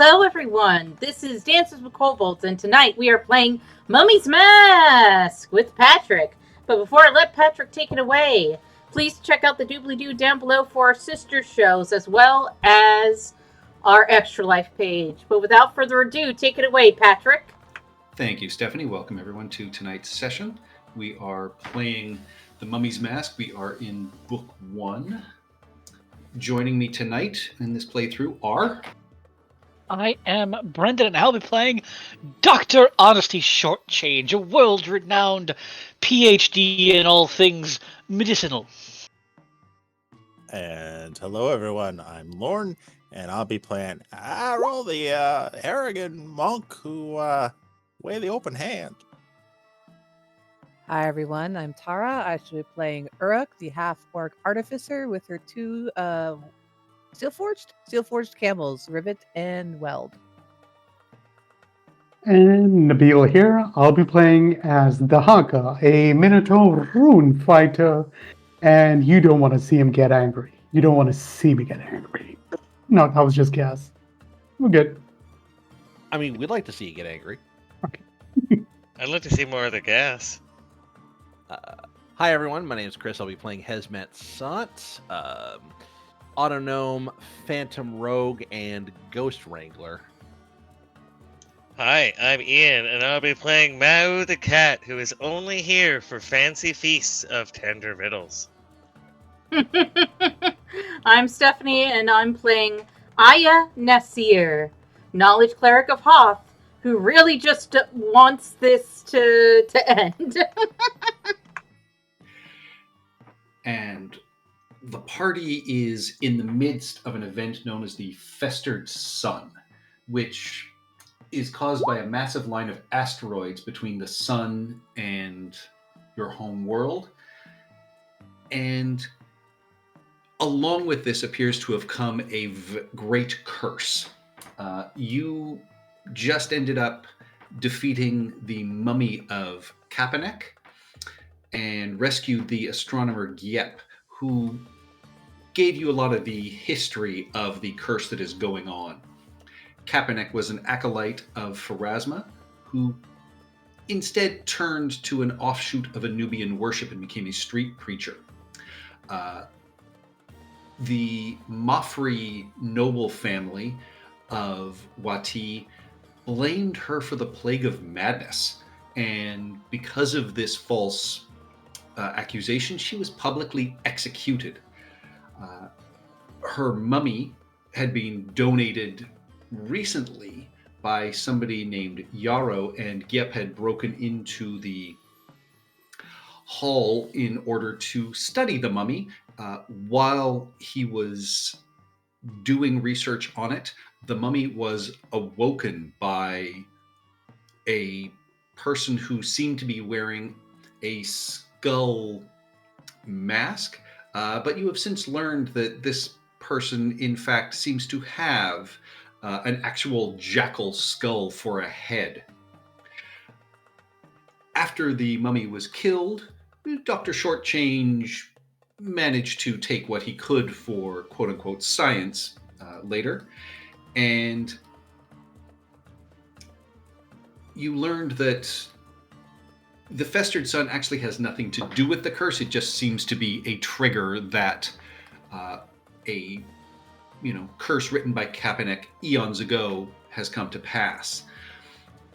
Hello, everyone. This is Dances with Kobolds, and tonight we are playing Mummy's Mask with Patrick. But before I let Patrick take it away, please check out the doobly-doo down below for our sister shows, as well as our Extra Life page. But without further ado, take it away, Patrick. Thank you, Stephanie. Welcome everyone to tonight's session. We are playing The Mummy's Mask. We are in Book 1. Joining me tonight in this playthrough are... I am Brendan, and I'll be playing Dr. Honesty Shortchange, a world-renowned PhD in all things medicinal. And hello, everyone. I'm Lorne, and I'll be playing Arrow, the arrogant monk who weigh the open hand. Hi everyone, I'm Tara. I should be playing Uruk, the half-orc artificer, with her two steel-forged camels, Rivet and Weld. And Nabil here. I'll be playing as the Haka, a Minotaur rune fighter, and you don't want to see him get angry. You don't want to see me get angry. No, that was just gas. We're good. I mean, we'd like to see you get angry. Okay. I'd like to see more of the gas. Hi, everyone. My name is Chris. I'll be playing Hezmet Sant, Autognome, Phantom Rogue, and Ghost Wrangler. Hi, I'm Ian, and I'll be playing Mao the cat, who is only here for fancy feasts of tender victuals. I'm Stephanie, and I'm playing Aya Nasir, Knowledge Cleric of Hoth, who really just wants this to end. And the party is in the midst of an event known as the Festered Sun, which is caused by a massive line of asteroids between the sun and your home world. And along with this appears to have come a great curse. You just ended up defeating the mummy of Kapanek and rescued the astronomer Giep, who gave you a lot of the history of the curse that is going on. Kapanek was an acolyte of Pharasma, who instead turned to an offshoot of Anubian worship and became a street preacher. The Mafri noble family of Wati blamed her for the plague of madness, and because of this false accusation, she was publicly executed. Her mummy had been donated recently by somebody named Yarrow, and Giep had broken into the hall in order to study the mummy. While he was doing research on it, the mummy was awoken by a person who seemed to be wearing a skull mask, but you have since learned that this person, in fact, seems to have an actual jackal skull for a head. After the mummy was killed, Dr. Shortchange managed to take what he could for quote-unquote science later, and you learned that the Festered Sun actually has nothing to do with the curse. It just seems to be a trigger that a curse written by Kapanek eons ago has come to pass.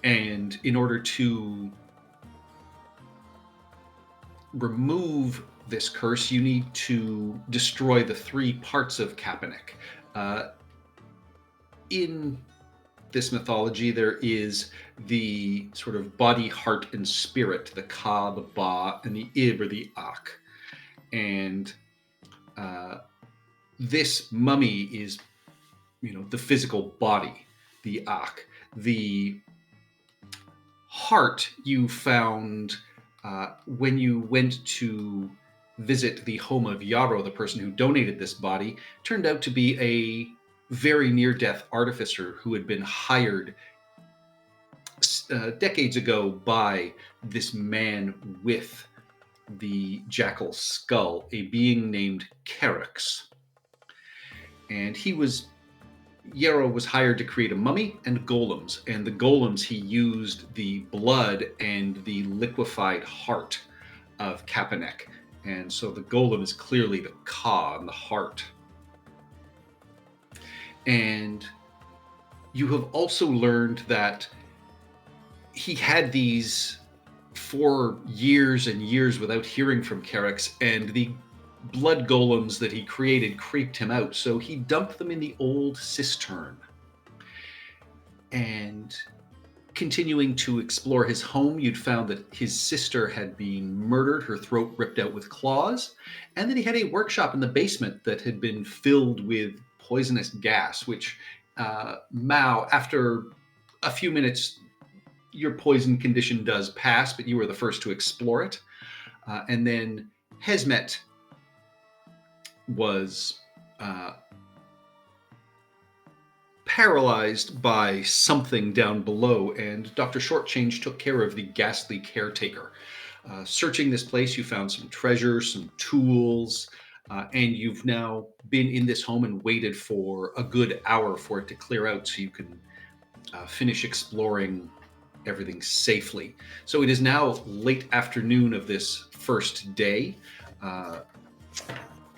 And in order to remove this curse, you need to destroy the three parts of Kapanek. In this mythology, there is the sort of body, heart, and spirit, the Ka, the Ba, and the Ib, or the Ak. And this mummy is, the physical body, the Ak. The heart you found when you went to visit the home of Yarrow, the person who donated this body, turned out to be a very near-death artificer who had been hired decades ago by this man with the jackal skull, a being named Kerix. And he was Yarrow was hired to create a mummy and golems, and the golems he used the blood and the liquefied heart of Kapanek, and so the golem is clearly the Ka and the heart. And you have also learned that he had these for years and years without hearing from Carex, and the blood golems that he created creeped him out, so he dumped them in the old cistern. And continuing to explore his home, you'd found that his sister had been murdered, her throat ripped out with claws, and that he had a workshop in the basement that had been filled with poisonous gas, which Mao, after a few minutes, your poison condition does pass, but you were the first to explore it. And then Hesmet was paralyzed by something down below, and Dr. Shortchange took care of the ghastly caretaker. Searching this place, you found some treasure, some tools, and you've now been in this home and waited for a good hour for it to clear out so you can finish exploring everything safely. So it is now late afternoon of this first day.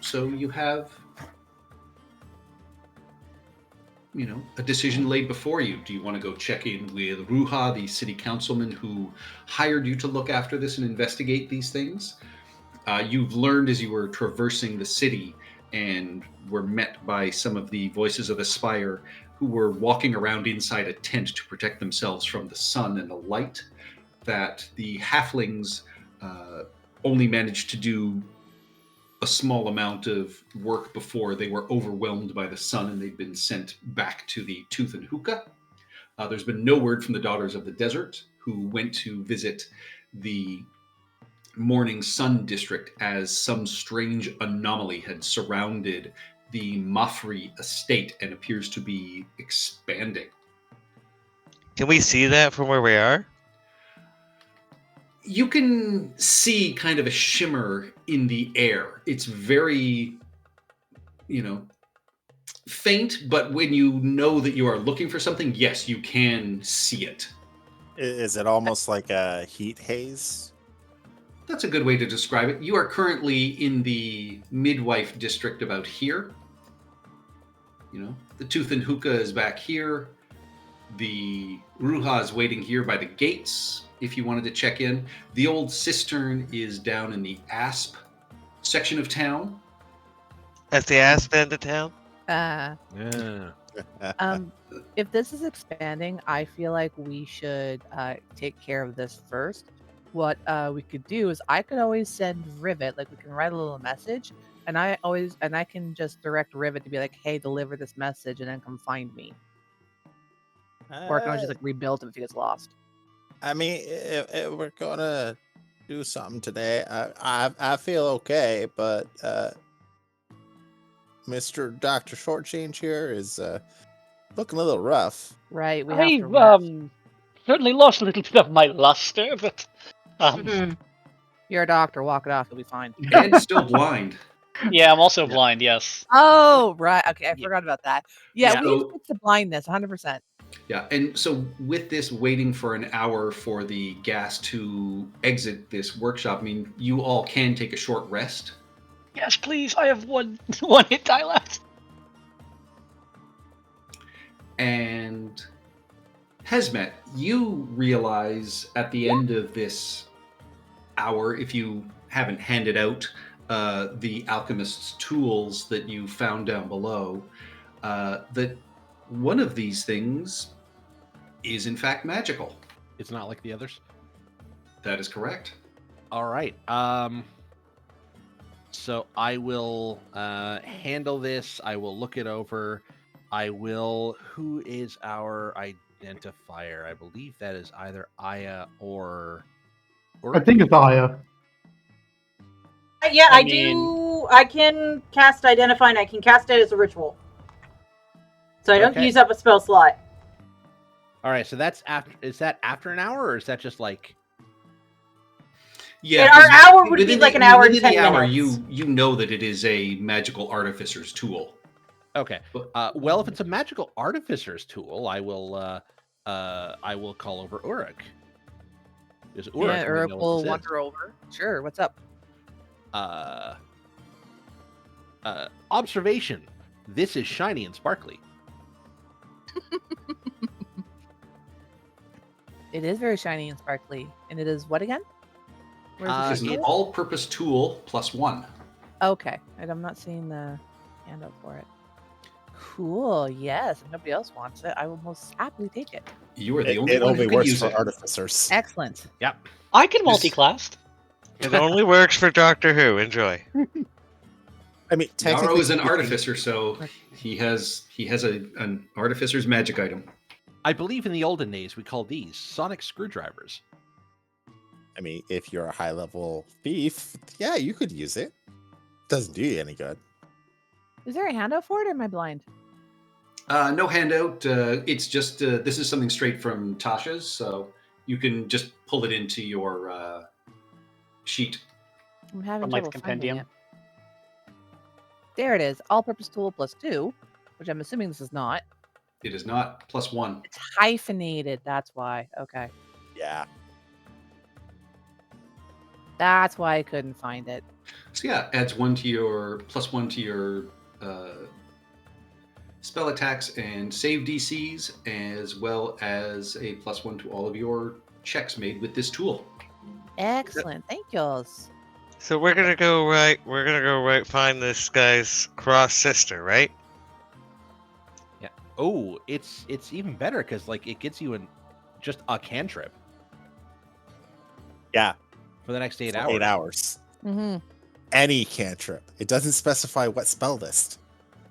So you have, a decision laid before you. Do you want to go check in with Ruha, the city councilman who hired you to look after this and investigate these things? You've learned as you were traversing the city and were met by some of the voices of the Spire who were walking around inside a tent to protect themselves from the sun and the light, that the halflings only managed to do a small amount of work before they were overwhelmed by the sun and they'd been sent back to the Tooth and Hookah. There's been no word from the Daughters of the Desert, who went to visit the Morning Sun district as some strange anomaly had surrounded the Mafri estate and appears to be expanding. Can we see that from where we are? You can see kind of a shimmer in the air. It's very, faint, but when you know that you are looking for something, yes, you can see it. Is it almost like a heat haze? That's a good way to describe it. You are currently in the Midwife district about here. The Tooth and Hookah is back here. The Ruha is waiting here by the gates, if you wanted to check in. The old cistern is down in the Asp section of town. At the Asp end of town? Yeah. If this is expanding, I feel like we should take care of this first. What we could do is I could always send Rivet, like we can write a little message, and I can just direct Rivet to be like, hey, deliver this message and then come find me. Or I can always just rebuild him if he gets lost. I mean, if we're gonna do something today, I feel okay, but Mr. Dr. Shortchange here is looking a little rough. Right, we have I to rest. certainly lost a little bit of my luster, but You're a doctor, walk it off, you'll be fine. And still blind. yeah, I'm also blind. Yes. Oh, right. Okay, I forgot about that. Yeah, Yeah. we need to fix the blindness, 100%. Yeah, and so with this waiting for an hour for the gas to exit this workshop, I mean, you all can take a short rest. Yes, please. I have one hit die left. And Hesmet, you realize at the end of this hour, if you haven't handed out the alchemist's tools that you found down below, that one of these things is in fact magical. It's not like the others. That is correct. All right. So I will handle this. I will look it over. Who is our identifier? I believe that is either Aya or I think it's Aya. Yeah, I I do. I can cast Identify, and I can cast it as a ritual. So I don't Okay. use up a spell slot. All right. So that's after. Is that after an hour, or is that just like? Yeah, And our 'cause hour would be within like an hour and within 10 the hour, minutes. you know that it is a magical artificer's tool. Okay. Well, if it's a magical artificer's tool, I will call over Uruk. Is Uruk? Yeah, might Uruk know will what this is. wander over. Sure, what's up? Observation. This is shiny and sparkly. It is very shiny and sparkly. And it is what again? Where It's is an it? all-purpose tool +1. Okay. And I'm not seeing the handout for it. Cool. Yes. If nobody else wants it, I will most happily take it. You are the It, only it one only who can works use for it. artificers. Excellent. Yep. I can This- multi-class. It only works for Doctor Who. Enjoy. I mean, Naro technically, is an artificer, so he has an artificer's magic item. I believe in the olden days we called these sonic screwdrivers. I mean, if you're a high level thief, yeah, you could use it. Doesn't do you any good. Is there a handout for it or am I blind? No handout. It's just this is something straight from Tasha's, so you can just pull it into your sheet. I'm having From, like, trouble the finding compendium? it. There it is. All-purpose tool +2, which I'm assuming this is not. It is not +1. It's hyphenated. That's why. Okay. Yeah. That's why I couldn't find it. So yeah, adds +1 to your spell attacks and save DCs, as well as a +1 to all of your checks made with this tool. Excellent. Thank yous. So we're gonna go right. We're gonna go right. Find this guy's cross sister, right? Oh, it's even better because like it gets you just a cantrip. Yeah. For the next 8 For hours. 8 hours. Mm-hmm. Any cantrip. It doesn't specify what spell list.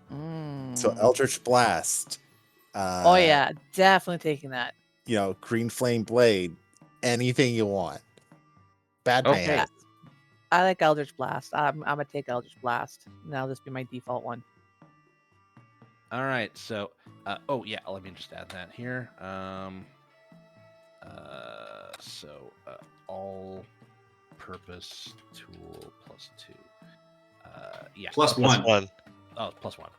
So Mm. Eldritch Blast. Oh yeah, definitely taking that. You know, Green Flame Blade. Anything you want. Bad Okay. man. I like Eldritch Blast. I'm gonna take Eldritch Blast. That'll just be my default one. All right. So, oh yeah, let me just add that here. All-purpose tool +2. Yeah. +1. Oh, +1.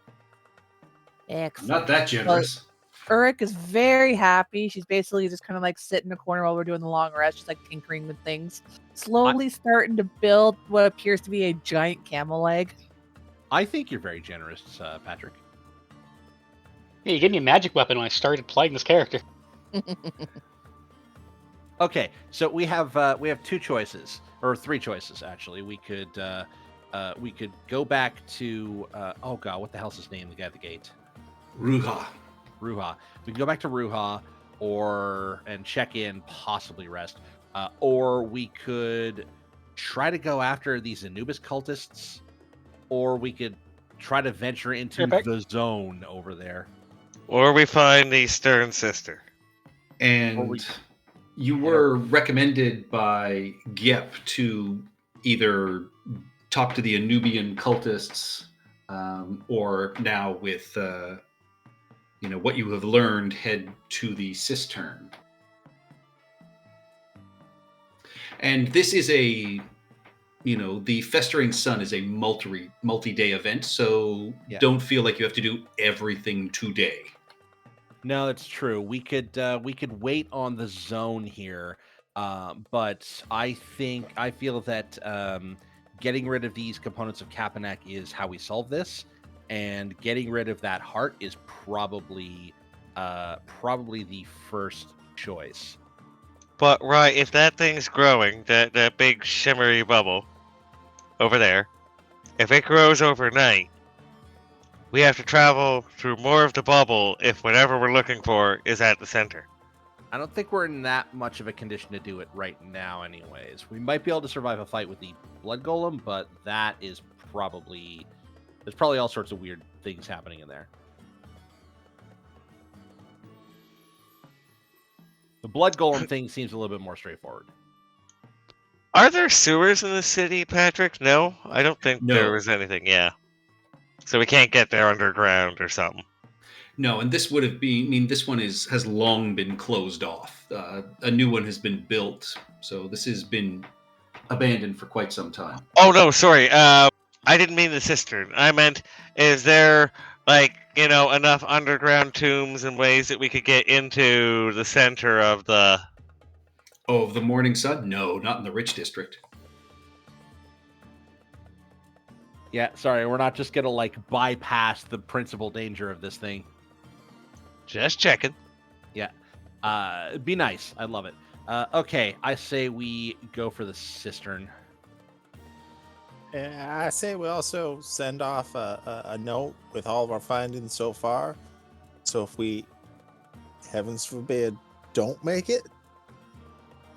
Excellent. Not that generous. Uruk is very happy. She's basically just kind of like sitting in a corner while we're doing the long rest, just like tinkering with things. Slowly starting to build what appears to be a giant camel leg. I think you're very generous, Patrick. Yeah, you gave me a magic weapon when I started playing this character. Okay, so we have 2 choices, or 3 choices actually. We could go back to oh god, what the hell's his name? The guy at the gate. Ruha. Ruha. We can go back to Ruha, and check in, possibly rest, or we could try to go after these Anubis cultists, or we could try to venture into Perfect. the zone over there. Or we find the Stern sister. And you were recommended by Giep to either talk to the Anubian cultists, or now with what you have learned, head to the cistern. And this is the Festering Sun is a multi-day event, so Yeah. don't feel like you have to do everything today. No, that's true. We could wait on the zone here, but I feel that getting rid of these components of Kapanek is how we solve this, and getting rid of that heart is probably the first choice. But right, if that thing's growing, that big shimmery bubble over there, if it grows overnight, we have to travel through more of the bubble if whatever we're looking for is at the center. I don't think we're in that much of a condition to do it right now anyways. We might be able to survive a fight with the blood golem, but there's probably all sorts of weird things happening in there. The blood golem thing seems a little bit more straightforward. Are there sewers in the city, Patrick? No, I don't think No. there was anything. Yeah, so we can't get there underground or something. No, and this would have been. This one has long been closed off. A new one has been built, so this has been abandoned for quite some time. Oh no, sorry. I didn't mean the cistern. I meant, is there Like, enough underground tombs and ways that we could get into the center of the... Oh, of the Morning Sun? No, not in the rich district. Yeah, sorry, we're not just gonna bypass the principal danger of this thing. Just checking. Be nice. I love it. Okay, I say we go for the cistern. Yeah, I say we also send off a note with all of our findings so far. So if we, heavens forbid, don't make it,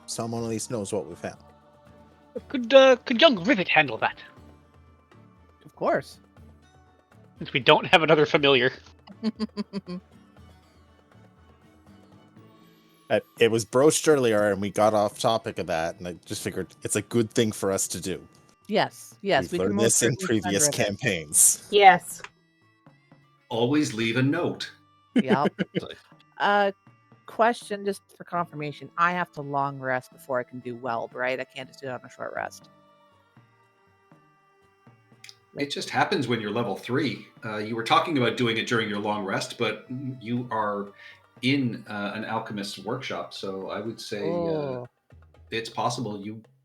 someone at least knows what we found. Could young Rivet handle that? Of course. Since we don't have another familiar. It was broached earlier, and we got off topic of that, and I just figured it's a good thing for us to do. Yes, We've we can learned most this in certainly send previous Rivet. campaigns. Yes. Always leave a note. Yep. Question just for confirmation. I have to long rest before I can do weld, right? I can't just do it on a short rest. It just happens when you're level 3. You were talking about doing it during your long rest, but you are in an alchemist's workshop, so I would say it's possible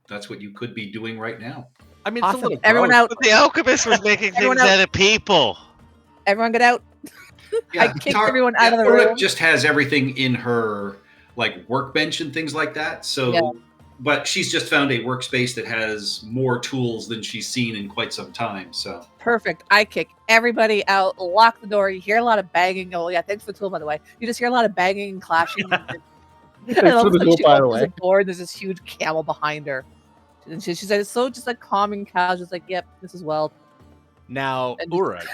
that's what you could be doing right now. I mean, Awesome. it's a little Everyone gross. out. But the alchemist was making Everyone things out. out of people. Everyone get out. I kicked everyone out of the Uruk room. just has everything in her workbench and things like that. So, Yeah. but she's just found a workspace that has more tools than she's seen in quite some time. So, Perfect. I kick everybody out, lock the door. You hear a lot of banging. Oh, yeah, thanks for the tool, by the way. You just hear a lot of banging and clashing. And all of a sudden she opens the door, and there's this huge camel behind her. And she said, it's so just calming casual. Just yep, this is Weld. Now, And- Uruk.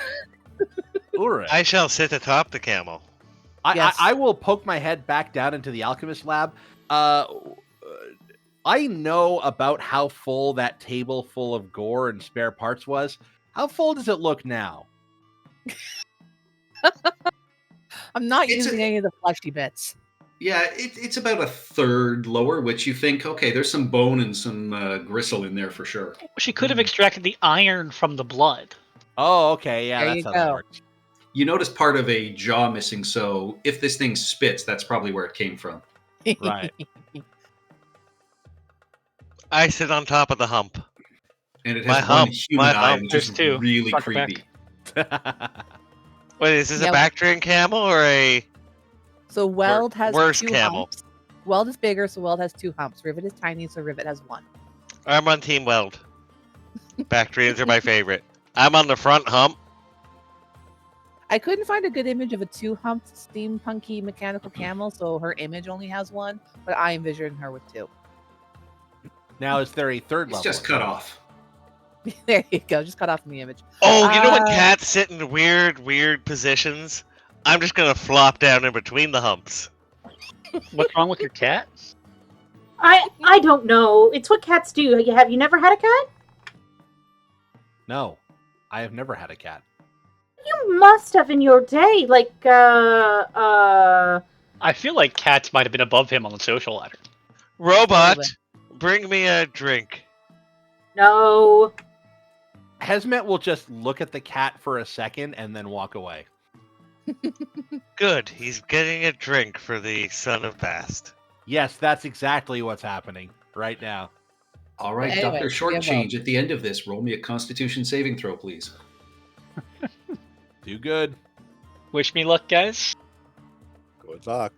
Uruk. I shall sit atop the camel. Yes. I will poke my head back down into the alchemist lab. I know about how full that table full of gore and spare parts was. How full does it look now? I'm not It's using any of the fleshy bits. yeah, it's about a third lower, which you think, okay, there's some bone and some gristle in there for sure. She could have extracted the iron from the blood. Oh, okay. Yeah, There that's you how that go. works. You notice part of a jaw missing, so if this thing spits, that's probably where it came from. Right. I sit on top of the hump. And it My has one hump, human my eye, hump. which There's is two, really front to back. creepy. Wait, is this Yeah. a Bactrian camel or a... So Weld has worse 2 camel. humps. Weld is bigger, so Weld has 2 humps. Rivet is tiny, so Rivet has 1. I'm on Team Weld. Bactrians are my favorite. I'm on the front hump. I couldn't find a good image of a 2-humped steampunky mechanical camel, so her image only has 1, but I envision her with 2. Now, is there a third It's level? just cut off. There you go, just cut off from the image. Oh, you know when Uh, cats sit in weird positions? I'm just gonna flop down in between the humps. What's wrong with your cat? I don't know. It's what cats do. Have you never had a cat? No, I have never had a cat. You must have in your day. I feel like cats might have been above him on the social ladder. Robot, bit. bring me a drink. No. Hesmet will just look at the cat for a second and then walk away. Good, he's getting a drink for the son of Bast. Yes, that's exactly what's happening right now. All right, Anyway, Dr. yeah, Shortchange, at the end of this, roll me a Constitution saving throw, please. Do good. Wish me luck, guys. Good luck.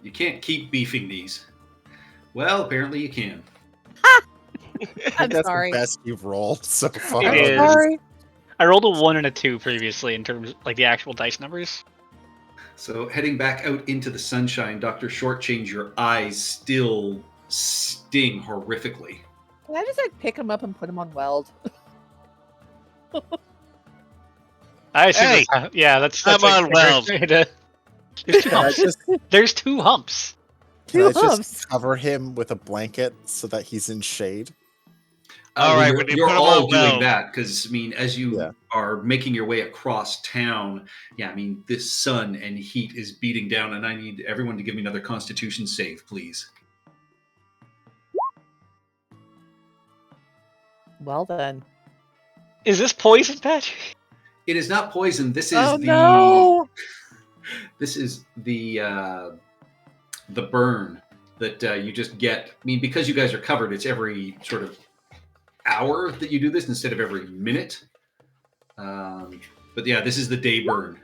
You can't keep beefing these. Well, apparently you can. I'm That's sorry. the best you've rolled so far. It is. Sorry. I rolled a 1 and a 2 previously in terms of the actual dice numbers. So, heading back out into the sunshine, Dr. Shortchange, your eyes still sting horrifically. Can I just pick him up and put him on Weld? I assume Hey, that's I'm like on Weld. There's 2 Can I humps. just, There's 2 humps. can I 2 humps. just cover him with a blanket so that he's in shade? All right, you're, when you you're put 'em all on doing Weld. that because, I mean, as you Yeah. are making your way across town, yeah, I mean, this sun and heat is beating down, and I need everyone to give me another Constitution save, please. Well then. Is this poison, Patrick? It is not poison. This is Oh the no! this is the burn that you just get. I mean, because you guys are covered, it's every sort of hour that you do this instead of every minute. But yeah, this is the day burn.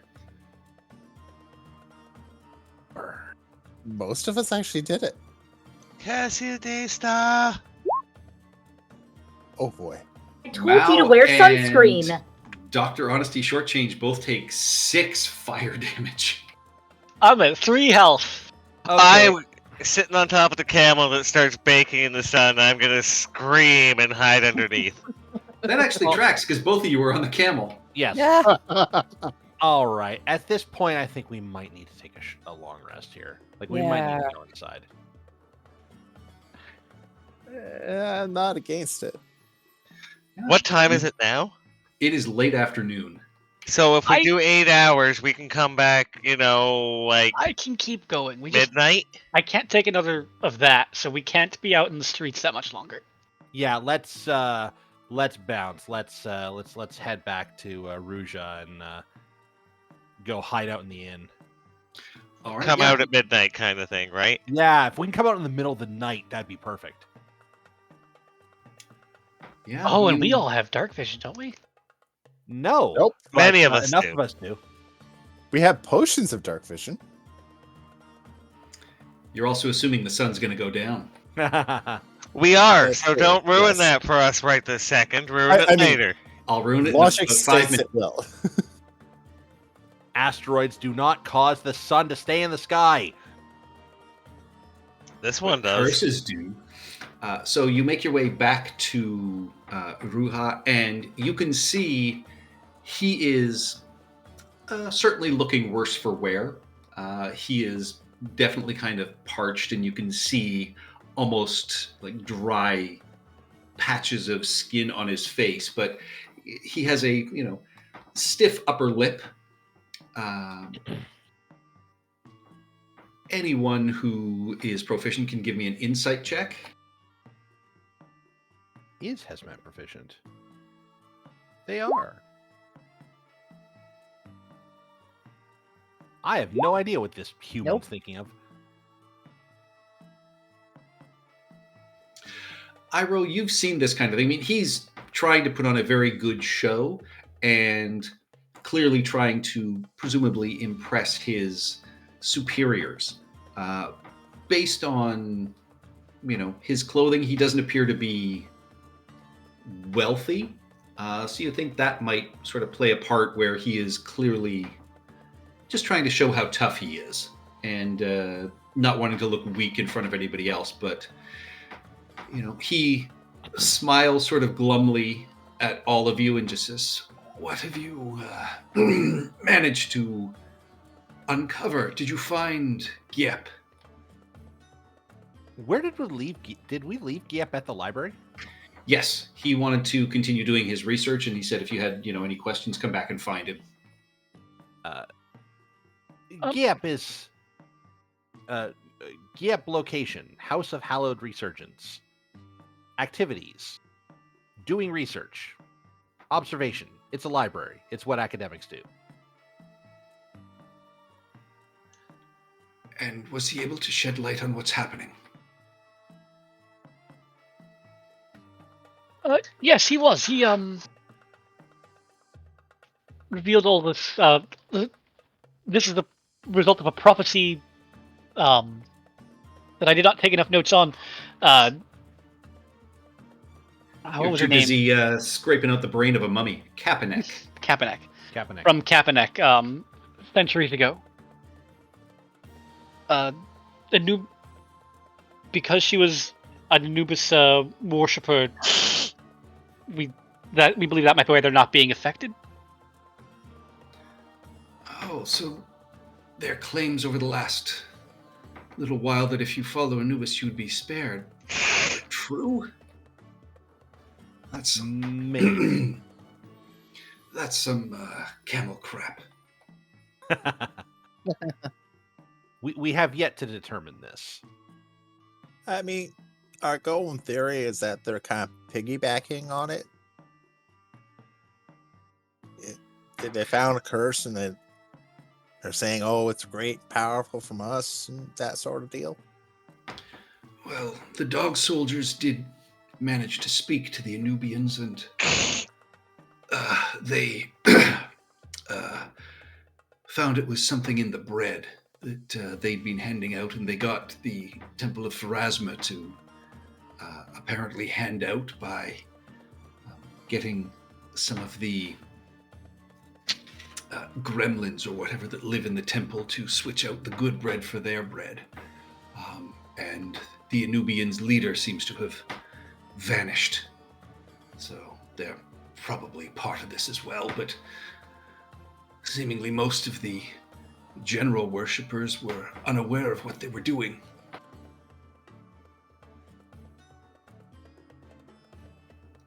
Most of us actually did it. Cassia Daystar. Oh boy. I told you to wear sunscreen. Dr. Honesty Shortchange both take 6 fire damage. I'm at 3 health. I'm sitting on top of the camel that starts baking in the sun. I'm gonna scream and hide underneath. That actually tracks because both of you were on the camel. Yes. Yeah. All right. At this point, I think we might need to take a long rest here. Like we might need to go inside. I'm not against it. What time is it now? It is late afternoon. So if we do 8 hours, we can come back, like I can keep going. midnight? I can't take another of that, so we can't be out in the streets that much longer. Yeah, let's bounce. Let's head back to Ruja and go hide out in the inn. All right, Come yeah. out at midnight kind of thing, right? Yeah, if we can come out in the middle of the night, that'd be perfect. Yeah, Oh, and we all have dark vision, don't we? No. Nope. but, Many of us enough do. of us do. We have potions of dark vision. You're also assuming the sun's going to go down. We are, That's so true, don't ruin yes. that for us right this second. Ruin it I mean- later. I'll ruin it in Logic about 5 states minutes. it will. Asteroids do not cause the sun to stay in the sky. This one does. Curses do. So you make your way back to Ruha, and you can see he is certainly looking worse for wear. He is definitely kind of parched, and you can see almost like dry patches of skin on his face. But he has a stiff upper lip. Anyone who is proficient can give me an insight check. Is Hezmat proficient? They are. I have no idea what this human's Nope. thinking of. Iroh, you've seen this kind of thing. I mean, he's trying to put on a very good show and clearly trying to presumably impress his superiors. Based on, his clothing, he doesn't appear to be wealthy. So you think that might sort of play a part where he is clearly just trying to show how tough he is and not wanting to look weak in front of anybody else. But, he smiles sort of glumly at all of you and just says, "What have you managed to uncover? Did you find Giep?" Where did we leave? Did we leave Giep at the library? Yes, he wanted to continue doing his research, and he said if you had, any questions, come back and find him. Giep is Giep location, House of Hallowed Resurgence. Activities, doing research, observation. It's a library. It's what academics do. And was he able to shed light on what's happening? Yes, he was. He revealed all this. This is the result of a prophecy that I did not take enough notes on. What was her You're name? busy scraping out the brain of a mummy. Kapanek. Kapanek. Kapanek. From Kapanek, centuries ago. Because she was an Anubis worshipper, we believe that might be why they're not being affected. Oh, so their claims over the last little while that if you follow Anubis, you'd be spared. True? That's Maybe. that's some camel crap. we have yet to determine this. I mean, our going theory is that they're kind of piggybacking on it. they found a curse and they're saying, "Oh, it's great, powerful from us," and that sort of deal. Well, the dog soldiers did manage to speak to the Anubians, and they found it was something in the bread that they'd been handing out, and they got the Temple of Pharasma to apparently hand out by getting some of the gremlins or whatever that live in the temple to switch out the good bread for their bread. And the Anubians' leader seems to have vanished. So they're probably part of this as well, but seemingly most of the general worshippers were unaware of what they were doing.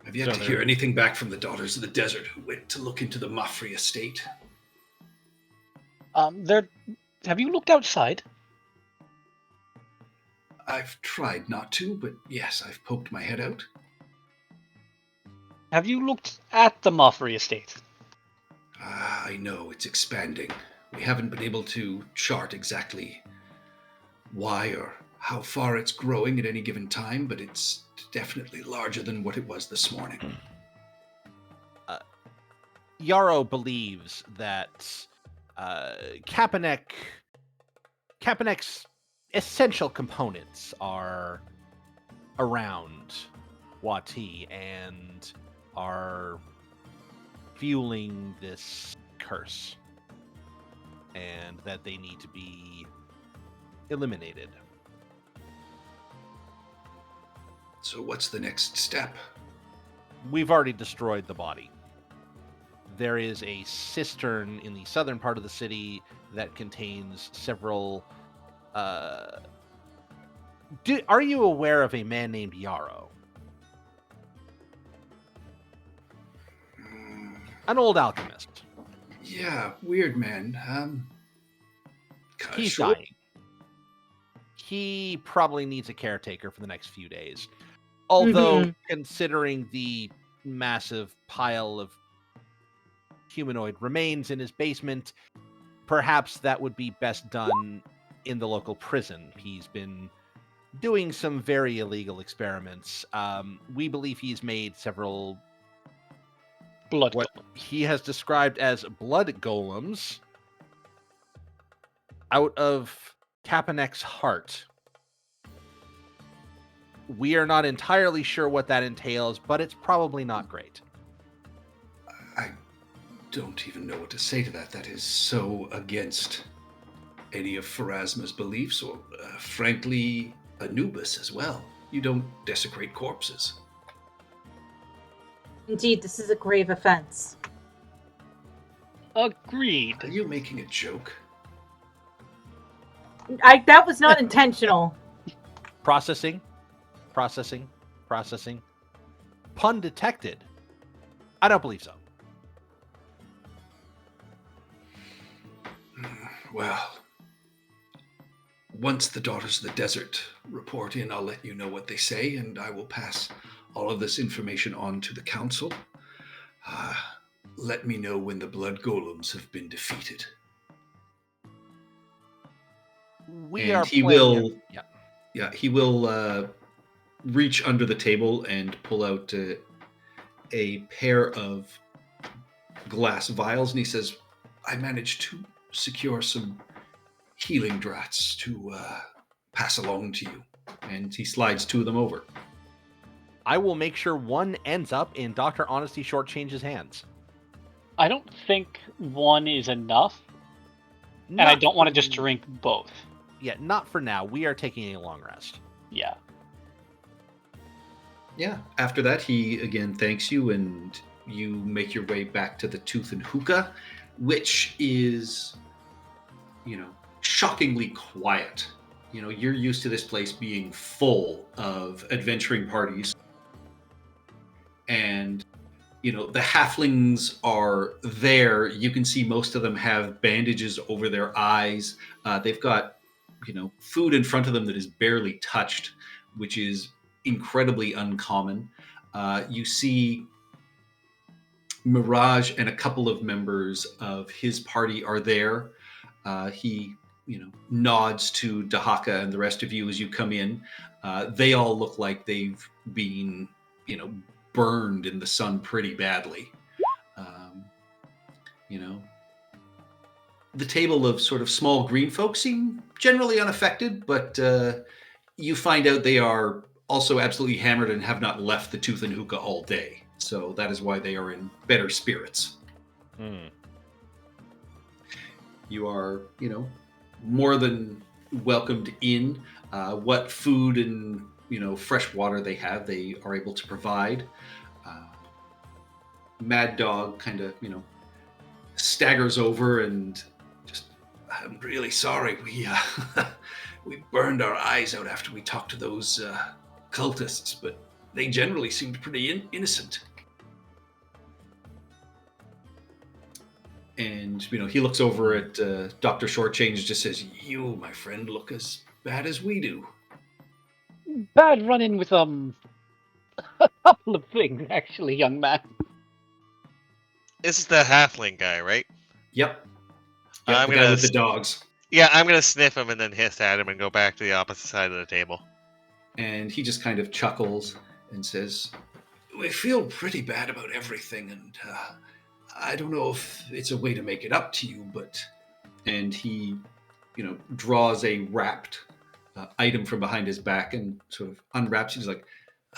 I've yet to hear anything back from the Daughters of the Desert who went to look into the Mafri estate. Have you looked outside? I've tried not to, but yes, I've poked my head out. Have you looked at the Moffrey estate? I know it's expanding. We haven't been able to chart exactly why or how far it's growing at any given time, but it's definitely larger than what it was this morning. Yarrow believes that Kapanek's essential components are around Wati and are fueling this curse, and that they need to be eliminated. So what's the next step? We've already destroyed the body. There is a cistern in the southern part of the city that contains several... are you aware of a man named Yarrow? An old alchemist. Yeah, weird man. He's sure. dying. He probably needs a caretaker for the next few days. Although, considering the massive pile of humanoid remains in his basement, perhaps that would be best done in the local prison. He's been doing some very illegal experiments. We believe he's made several what he has described as blood golems out of Kapanek's heart. We are not entirely sure what that entails, but it's probably not great. I don't even know what to say to that. That is so against any of Pharasma's beliefs, or frankly, Anubis as well. You don't desecrate corpses. Indeed, this is a grave offense. Agreed. Are you making a joke? That was not intentional. Processing. Pun detected. I don't believe so. Well, once the Daughters of the Desert report in, I'll let you know what they say, and I will pass all of this information on to the council. Let me know when the blood golems have been defeated. He will reach under the table and pull out a pair of glass vials, and he says, I managed to secure some healing draughts to pass along to you. And he slides two of them over. I will make sure one ends up in Dr. Honesty Shortchange's hands. I don't think one is enough, and I don't want to just drink both. Yeah, not for now. We are taking a long rest. Yeah. Yeah. After that, he again thanks you, and you make your way back to the Tooth and Hookah, which is, shockingly quiet. You're used to this place being full of adventuring parties. And, the halflings are there. You can see most of them have bandages over their eyes. They've got, food in front of them that is barely touched, which is incredibly uncommon. You see Mirage and a couple of members of his party are there. He, nods to Dahaka and the rest of you as you come in. They all look like they've been, burned in the sun pretty badly. The table of sort of small green folks seem generally unaffected, but you find out they are also absolutely hammered and have not left the Tooth and Hookah all day. So that is why they are in better spirits. You are, more than welcomed in. What food and, fresh water they have, they are able to provide. Mad Dog kind of, staggers over and just, I'm really sorry. We burned our eyes out after we talked to those cultists, but they generally seemed pretty innocent. And, he looks over at Dr. Shortchange and just says, you, my friend, look as bad as we do. Bad run-in with, a couple of things, actually, young man. This is the halfling guy, right? Yep. I'm the gonna guy with the dogs. Yeah, I'm gonna sniff him and then hiss at him and go back to the opposite side of the table. And he just kind of chuckles and says, we feel pretty bad about everything, and I don't know if it's a way to make it up to you, but... And he, draws a wrapped item from behind his back and sort of unwraps it. He's like,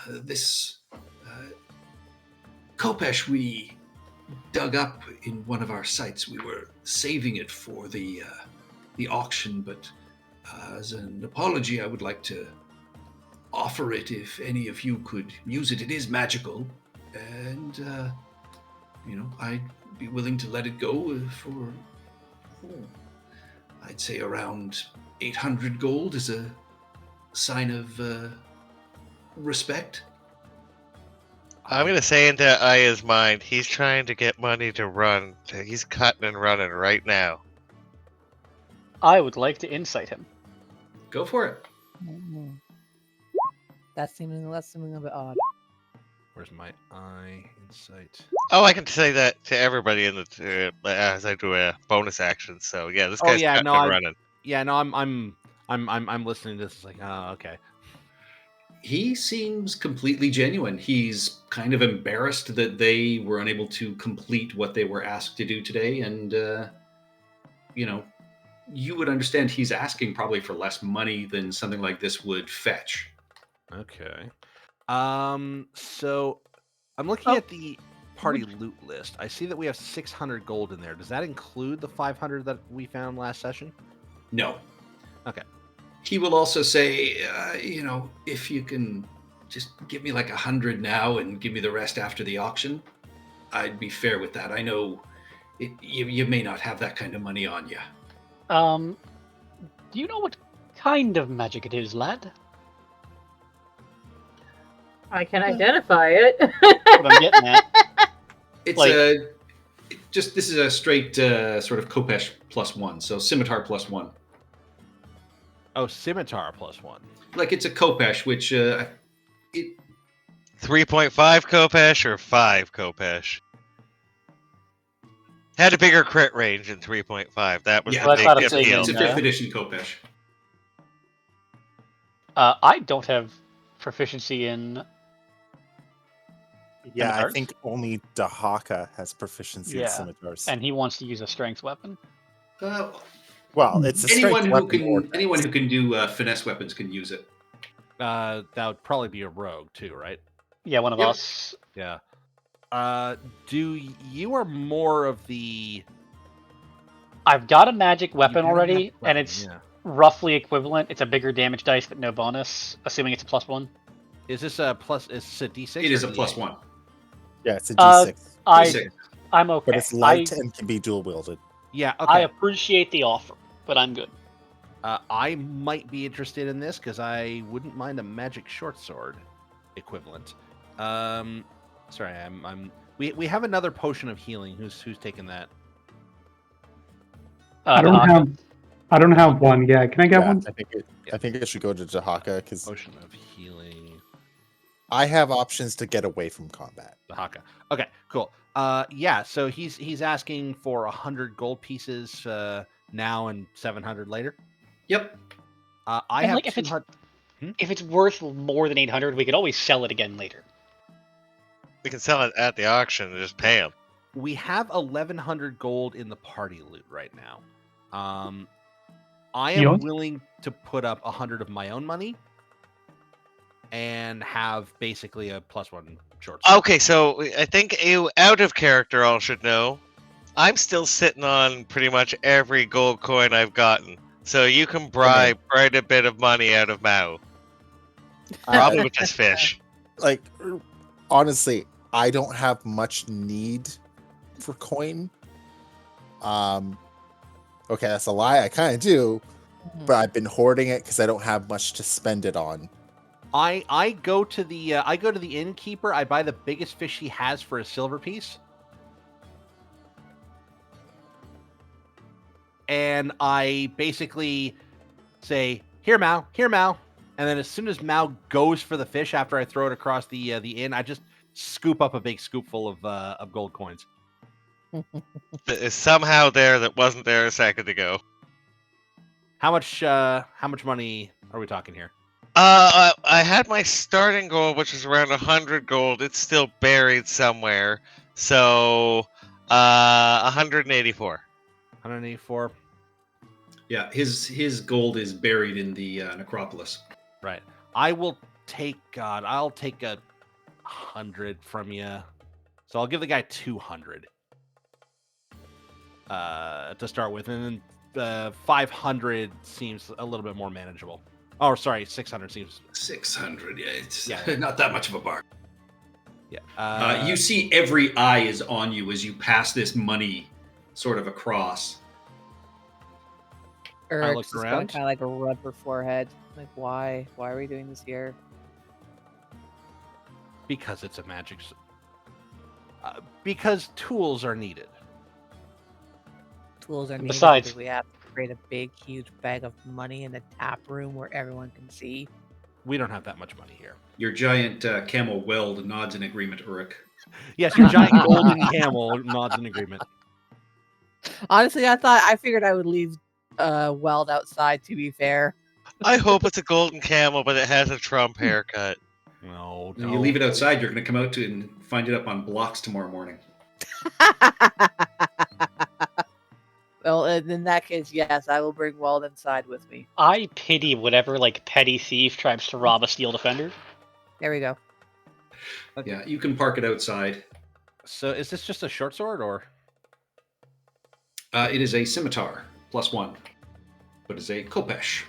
this Khopesh we dug up in one of our sites. We were saving it for the auction, but as an apology, I would like to offer it if any of you could use it. It is magical, and I'd be willing to let it go for, I'd say around 800 gold as a sign of respect. I'm gonna say into Aya's mind, he's trying to get money to run. He's cutting and running right now. I would like to insight him. Go for it. That's seeming a bit odd. Where's my eye insight? Oh, I can say that to everybody in the as I do a bonus action. So yeah, this guy's cutting and running. Yeah, no, I'm listening to this. It's like, oh, okay. He seems completely genuine. He's kind of embarrassed that they were unable to complete what they were asked to do today. And, you would understand he's asking probably for less money than something like this would fetch. Okay. So I'm looking at the party loot list. I see that we have 600 gold in there. Does that include the 500 that we found last session? No. Okay. He will also say, if you can just give me like 100 now and give me the rest after the auction, I'd be fair with that. I know you may not have that kind of money on you. Do you know what kind of magic it is, lad? I can identify it. What I'm getting at. It's this is a straight sort of Khopesh +1, so scimitar +1. Oh, scimitar +1. Like it's a Khopesh, which 3.5 Khopesh or 5 Khopesh? Had a bigger crit range than 3.5. That was Yeah, the big it's a- appeal. it's a 5th edition Khopesh. I don't have proficiency in. Yeah, I Scimitars? think only Dahaka has proficiency in Yeah, scimitars. and he wants to use a strength weapon. Well, it's a anyone strength who weapon can ordinance. anyone who can do finesse weapons can use it. That would probably be a rogue too, right? Yeah, one of Yep. us. Yeah. Do you are more of the I've got a magic weapon you do have a already, magic and weapon, it's yeah. roughly equivalent. It's a bigger damage dice, but no bonus, assuming it's a +1. Is this a plus? Is this a D6? It is or a D8? +1. Yeah, it's a Uh, D6, I'm okay. but it's light and can be dual wielded. Yeah. I Okay. appreciate the offer, but I'm good. I might be interested in this because I wouldn't mind a magic short sword equivalent. Sorry, we have another potion of healing. Who's taking that? I don't have one. Yeah, can I get one? I think it should go to Dahaka because Potion of healing. I have options to get away from combat. The Haka. Okay, cool. Yeah, so he's asking for 100 gold pieces now and 700 later. Yep. I And, have like, if it's 200. if it's worth more than 800, we could always sell it again later. We can sell it at the auction and just pay him. We have 1100 gold in the party loot right now. I am Yours? willing to put up 100 of my own money and have basically a +1 short sword. Okay, so I think you out of character all should know. I'm still sitting on pretty much every gold coin I've gotten. So you can bribe quite a bit of money out of Mao. Probably with this fish. Like, honestly, I don't have much need for coin. Okay, that's a lie. I kind of do, but I've been hoarding it because I don't have much to spend it on. I go to the innkeeper. I buy the biggest fish he has for a silver piece, and I basically say, "Here, Mao. Here, Mao." And then as soon as Mao goes for the fish, after I throw it across the inn, I just scoop up a big scoopful of gold coins. That is somehow there that wasn't there a second ago. How much money are we talking here? I had my starting goal, which is around 100 gold. It's still buried somewhere. So, 184. 184. Yeah, his gold is buried in the necropolis. Right. I will take I'll take 100 from you. So I'll give the guy 200 to start with, and then 500 seems a little bit more manageable. Oh, sorry, 600 seems 600. Yeah, it's Yeah. not that much of a bar. yeah. You see every eye is on you as you pass this money sort of across. Eric's look just going around. kind of like rub her forehead. Like, why? Why are we doing this here? Because it's a magic. Because tools are needed. Tools are needed Besides- because we have to create a big, huge bag of money in the tap room where everyone can see. We don't have that much money here. Your giant camel weld nods in agreement, Uruk. Yes, your giant golden camel nods in agreement. Honestly, I figured I would leave Weld outside, to be fair. I hope it's a golden camel, but it has a Trump haircut. No, You leave it outside, you're going to come out to it and find it up on blocks tomorrow morning. Well, in that case, yes, I will bring Weld inside with me. I pity whatever like petty thief tries to rob a steel defender. There we go. Yeah, you can park it outside. So is this just a short sword or? It is a scimitar +1, but it's a kopesh.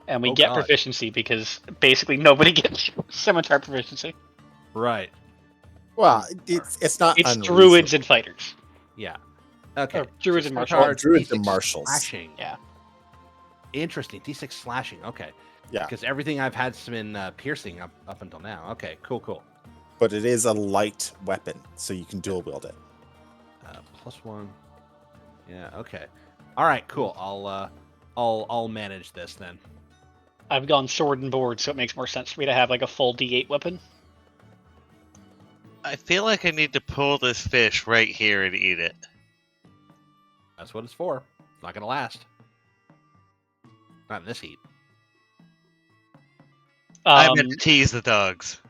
And we Oh, get God. proficiency because basically nobody gets scimitar proficiency. Right. Well, it's not It's unreasonable. druids and fighters. Yeah. Okay. Or druids and scimitar, martial. Druids and D6 martials. Slashing. Yeah. Interesting. D6 slashing. Okay. Yeah. Because everything I've had's been piercing up until now. Okay. Cool. But it is a light weapon, so you can dual wield it. +1. Yeah. Okay. All right. Cool. I'll manage this then. I've gone sword and board, so it makes more sense for me to have like a full D8 weapon. I feel like I need to pull this fish right here and eat it. That's what it's for. It's not gonna last. Not in this heat. I meant to tease the dogs.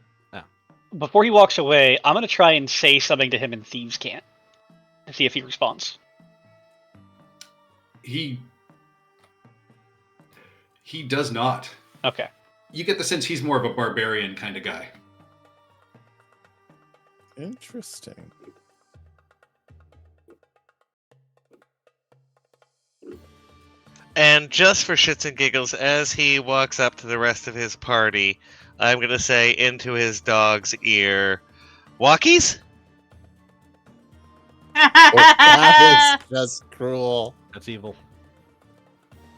Before he walks away, I'm gonna try and say something to him in Thieves' Cant and see if he responds. He does not. Okay. You get the sense he's more of a barbarian kind of guy. Interesting. And just for shits and giggles, as he walks up to the rest of his party, I'm going to say into his dog's ear, Walkies? That is just cruel. That's evil.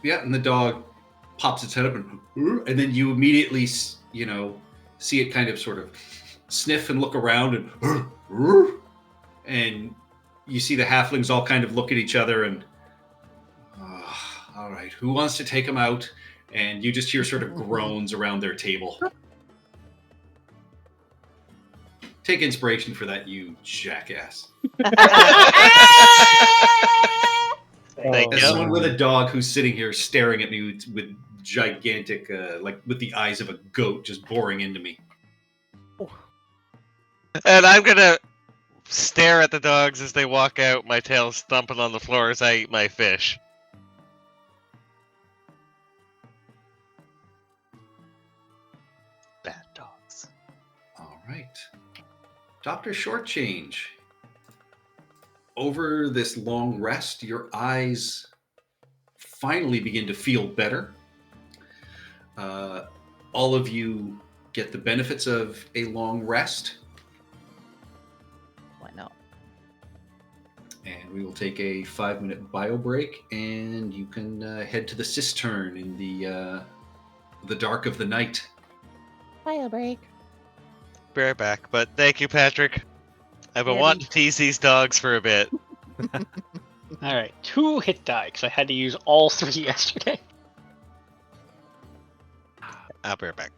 Yeah, and the dog pops its head up and then you immediately, see it kind of sort of sniff and look around and you see the halflings all kind of look at each other and, all right, who wants to take him out? And you just hear sort of groans around their table. Take inspiration for that, you jackass. Thank As you. someone with a dog who's sitting here staring at me with gigantic, with the eyes of a goat just boring into me. And I'm gonna stare at the dogs as they walk out, my tail stomping on the floor as I eat my fish. Bad dogs. All right. Dr. Shortchange. Over this long rest, your eyes finally begin to feel better. All of you get the benefits of a long rest, Why not? and we will take a 5-minute bio break, and you can head to the cistern in the dark of the night. Bio break. Be right back, but thank you, Patrick. I've been Yeah, wanting to tease these dogs for a bit. All right, 2 hit die because I had to use all 3 yesterday. I'll be right back.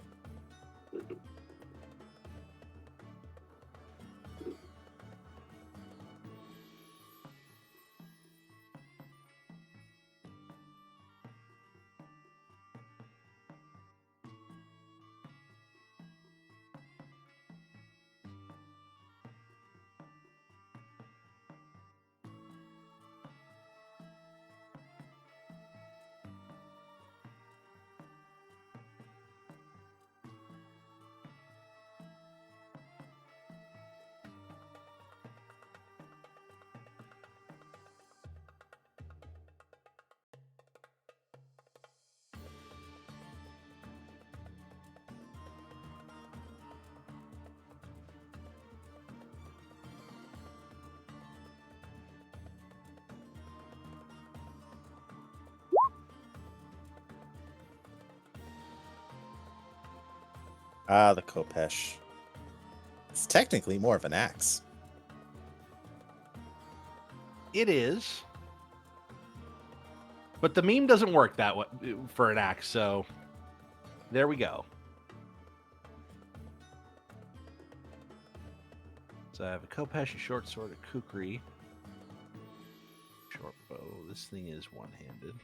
Ah, the Kopesh. It's technically more of an axe. It is. But the meme doesn't work that way for an axe, so there we go. So I have a Kopesh, a short sword, a kukri, short bow. This thing is one-handed.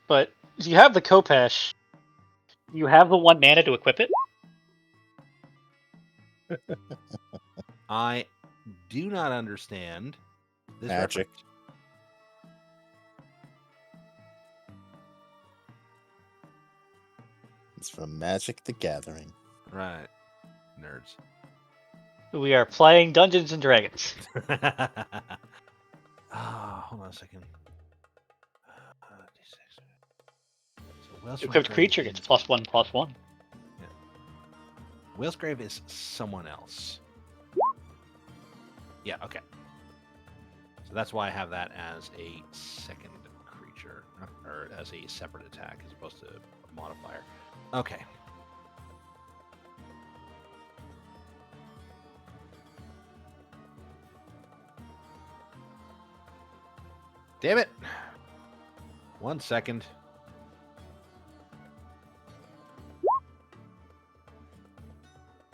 But if you have the Kopesh, you have the 1 mana to equip it. I do not understand this Magic. reference. It's from Magic the Gathering. Right. Nerds. We are playing Dungeons and Dragons. Hold on a second. D6. So Whale's Equipped Grave creature gets is- +1/+1. Whalesgrave is someone else. Yeah, okay. So that's why I have that as a second creature, or as a separate attack as opposed to a modifier. Okay. Damn it. 1 second.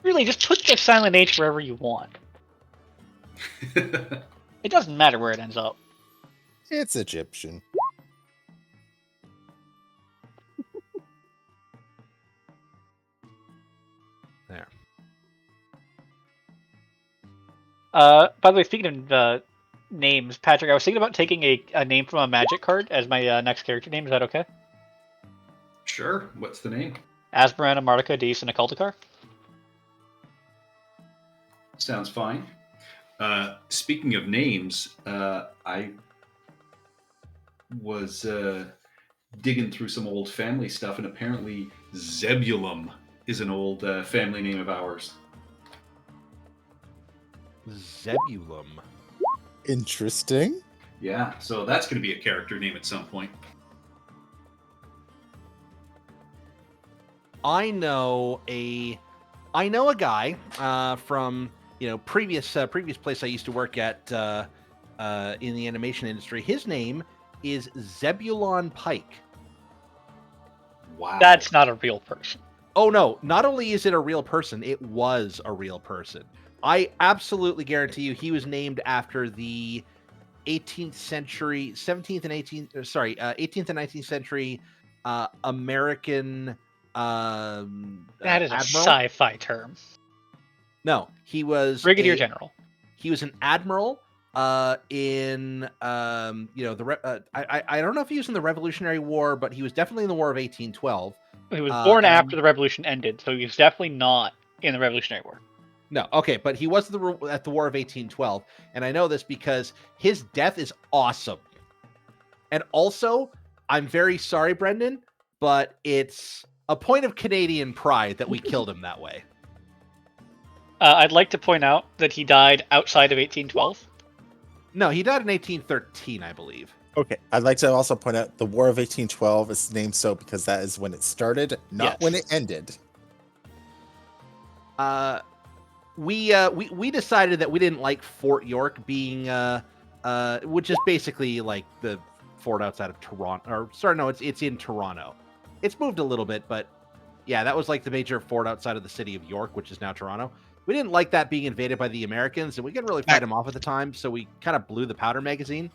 Really, just put the Silent Age wherever you want. It doesn't matter where it ends up. It's Egyptian. There. By the way, speaking of names, Patrick, I was thinking about taking a name from a Magic card as my next character name. Is that okay? Sure. What's the name? Asmarana, Martika, Dees, and Occulticar. Sounds fine. Speaking of names, I was digging through some old family stuff, and apparently Zebulum is an old family name of ours. Zebulum. Interesting. Yeah, so that's going to be a character name at some point. I know a guy from previous place I used to work at in the animation industry. His name is Zebulon Pike. Wow. That's not a real person. Oh no! Not only is it a real person, it was a real person. I absolutely guarantee you, he was named after the 18th century, 17th and 18th. Sorry, 18th and 19th century American. That is a admiral. sci-fi term. No, he was Brigadier General. He was an admiral in I don't know if he was in the Revolutionary War, but he was definitely in the War of 1812. He was born after the revolution ended, so he was definitely not in the Revolutionary War. No, okay, but he was at the War of 1812, and I know this because his death is awesome. And also, I'm very sorry, Brendan, but it's a point of Canadian pride that we killed him that way. I'd like to point out that he died outside of 1812. No, he died in 1813, I believe. Okay, I'd like to also point out the War of 1812 is named so because that is when it started, not when it ended. We decided that we didn't like Fort York being which is basically like the fort outside of Toronto. Or sorry, no, it's in Toronto. It's moved a little bit, but yeah, that was like the major fort outside of the city of York, which is now Toronto. We didn't like that being invaded by the Americans, and we couldn't really fight them off at the time, so we kind of blew the powder magazine.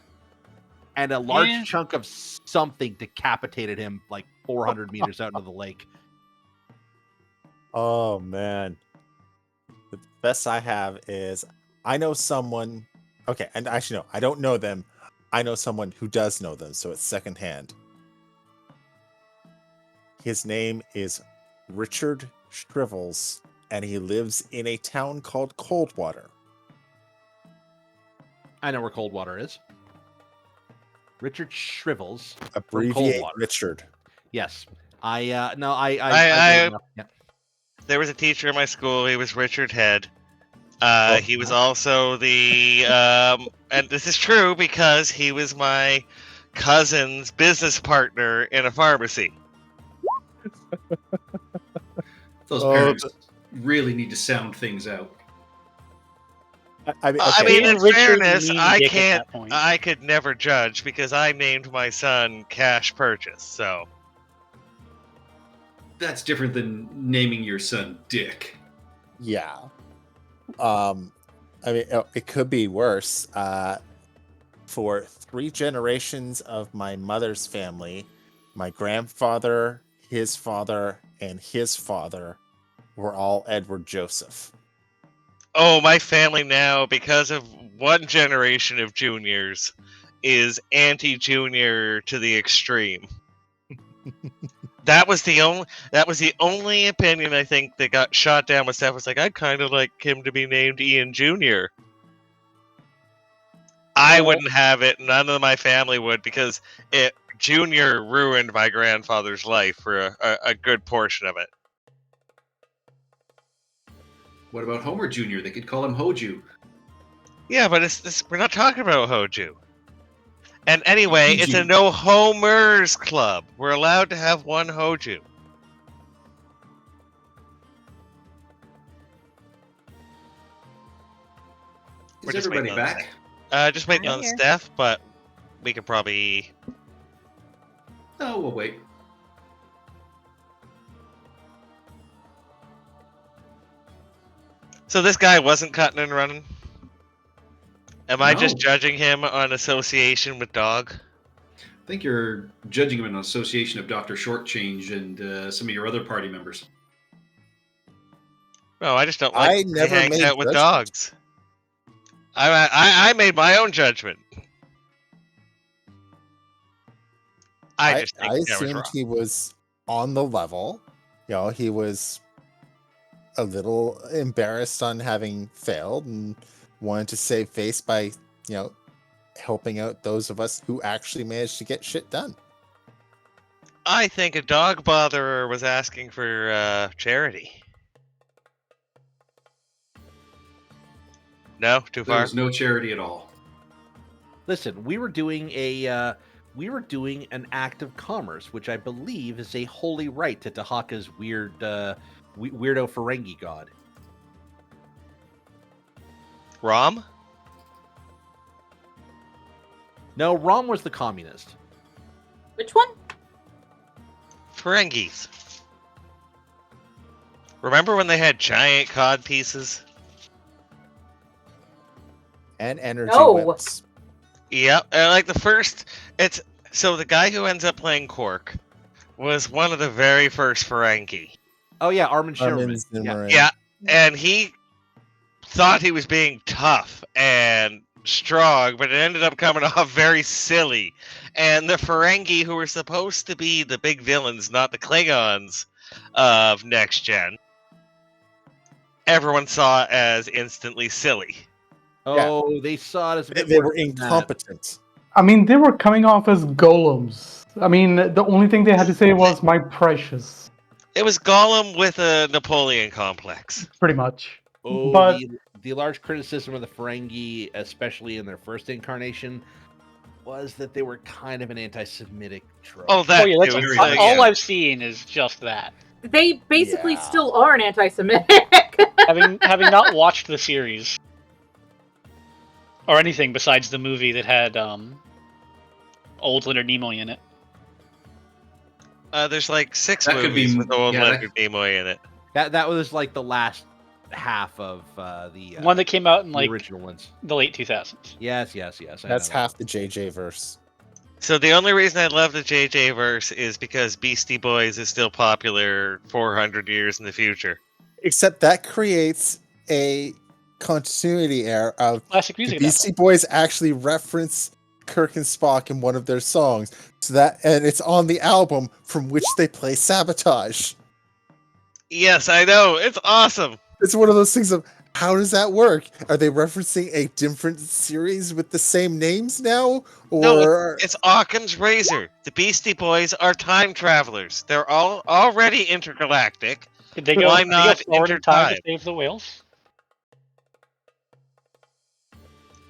And a large chunk of something decapitated him like 400 meters out into the lake. Oh, man. The best I have is I know someone. Okay, and actually, no, I don't know them. I know someone who does know them, so it's secondhand. His name is Richard Shrivels, and he lives in a town called Coldwater. I know where Coldwater is. Richard Shrivels. Abbreviate Richard. Yes. I There was a teacher in my school. He was Richard Head. He was also the, and this is true because he was my cousin's business partner in a pharmacy. Those parents really need to sound things out. I mean, in fairness, I could never judge because I named my son Cash Purchase, so. That's different than naming your son Dick. Yeah. I mean, it could be worse. For 3 generations of my mother's family, my grandfather, his father, and his father were all Edward Joseph. Oh, my family now, because of one generation of juniors, is anti-junior to the extreme. That was the only opinion I think that got shot down with Steph. Was like, I'd kind of like him to be named Ian Jr. I wouldn't have it. None of my family would because Junior ruined my grandfather's life for a good portion of it. What about Homer Jr.? They could call him Hoju. Yeah, but we're not talking about Hoju. And anyway, it's a no homers club. We're allowed to have one Hoju. Is everybody back? Just waiting on Steph, but we could probably... Oh, we'll wait. So this guy wasn't cutting and running? Am I just judging him on association with dog? I think you're judging him on association of Dr. Shortchange and some of your other party members. No, I just don't like he hangs out with dogs. I made my own judgment. I assumed he was on the level. You know, he was a little embarrassed on having failed and wanted to save face by, you know, helping out those of us who actually managed to get shit done. I think a dog botherer was asking for charity. No, too far. There was no charity at all. Listen, we were doing an act of commerce, which I believe is a holy rite to Tahaka's weirdo Ferengi god. Rom? No, Rom was the communist. Which one? Ferengis. Remember when they had giant cod pieces? And energy No. whips. Yep. And like the first, it's so the guy who ends up playing Cork was one of the very first Ferengi. Oh yeah, Armin Armin Shimmerman. Yeah. Zimmerman. Yeah, and he thought he was being tough and strong, but it ended up coming off very silly. And the Ferengi, who were supposed to be the big villains, not the Klingons of Next Gen, everyone saw as instantly silly. Oh, they saw it as a They, bit they more were than that. incompetent. I mean, they were coming off as golems. I mean, the only thing they had to say was "my precious," It was Gollum with a Napoleon complex. pretty much. Oh, But- the large criticism of the Ferengi, especially in their first incarnation, was that they were kind of an anti-Semitic trope. Oh, that Oh yeah, that's too. very It's much. like, all yeah. I've seen is just that. They basically Yeah. still are an anti-Semitic. having not watched the series or anything besides the movie that had old Leonard Nimoy in it. There's like 6 That could be- movies with old yeah, that- Leonard Nimoy in it. That was like the last half of the One that came out in the like original ones. the late 2000s. Yes. I That's know. half the JJ verse. So the only reason I love the JJ verse is because Beastie Boys is still popular 400 years in the future. Except that creates a continuity error of Classic the music. at that Beastie Boys actually reference Kirk and Spock in one of their songs. So that, and it's on the album from which they play Sabotage. Yes, I know. It's awesome. It's one of those things of how does that work? Are they referencing a different series with the same names now? No, Or It's Occam's razor. The Beastie Boys are time travelers. They're all already intergalactic. point. Did they go, Why did they not go forward in time to intertime? save the whales?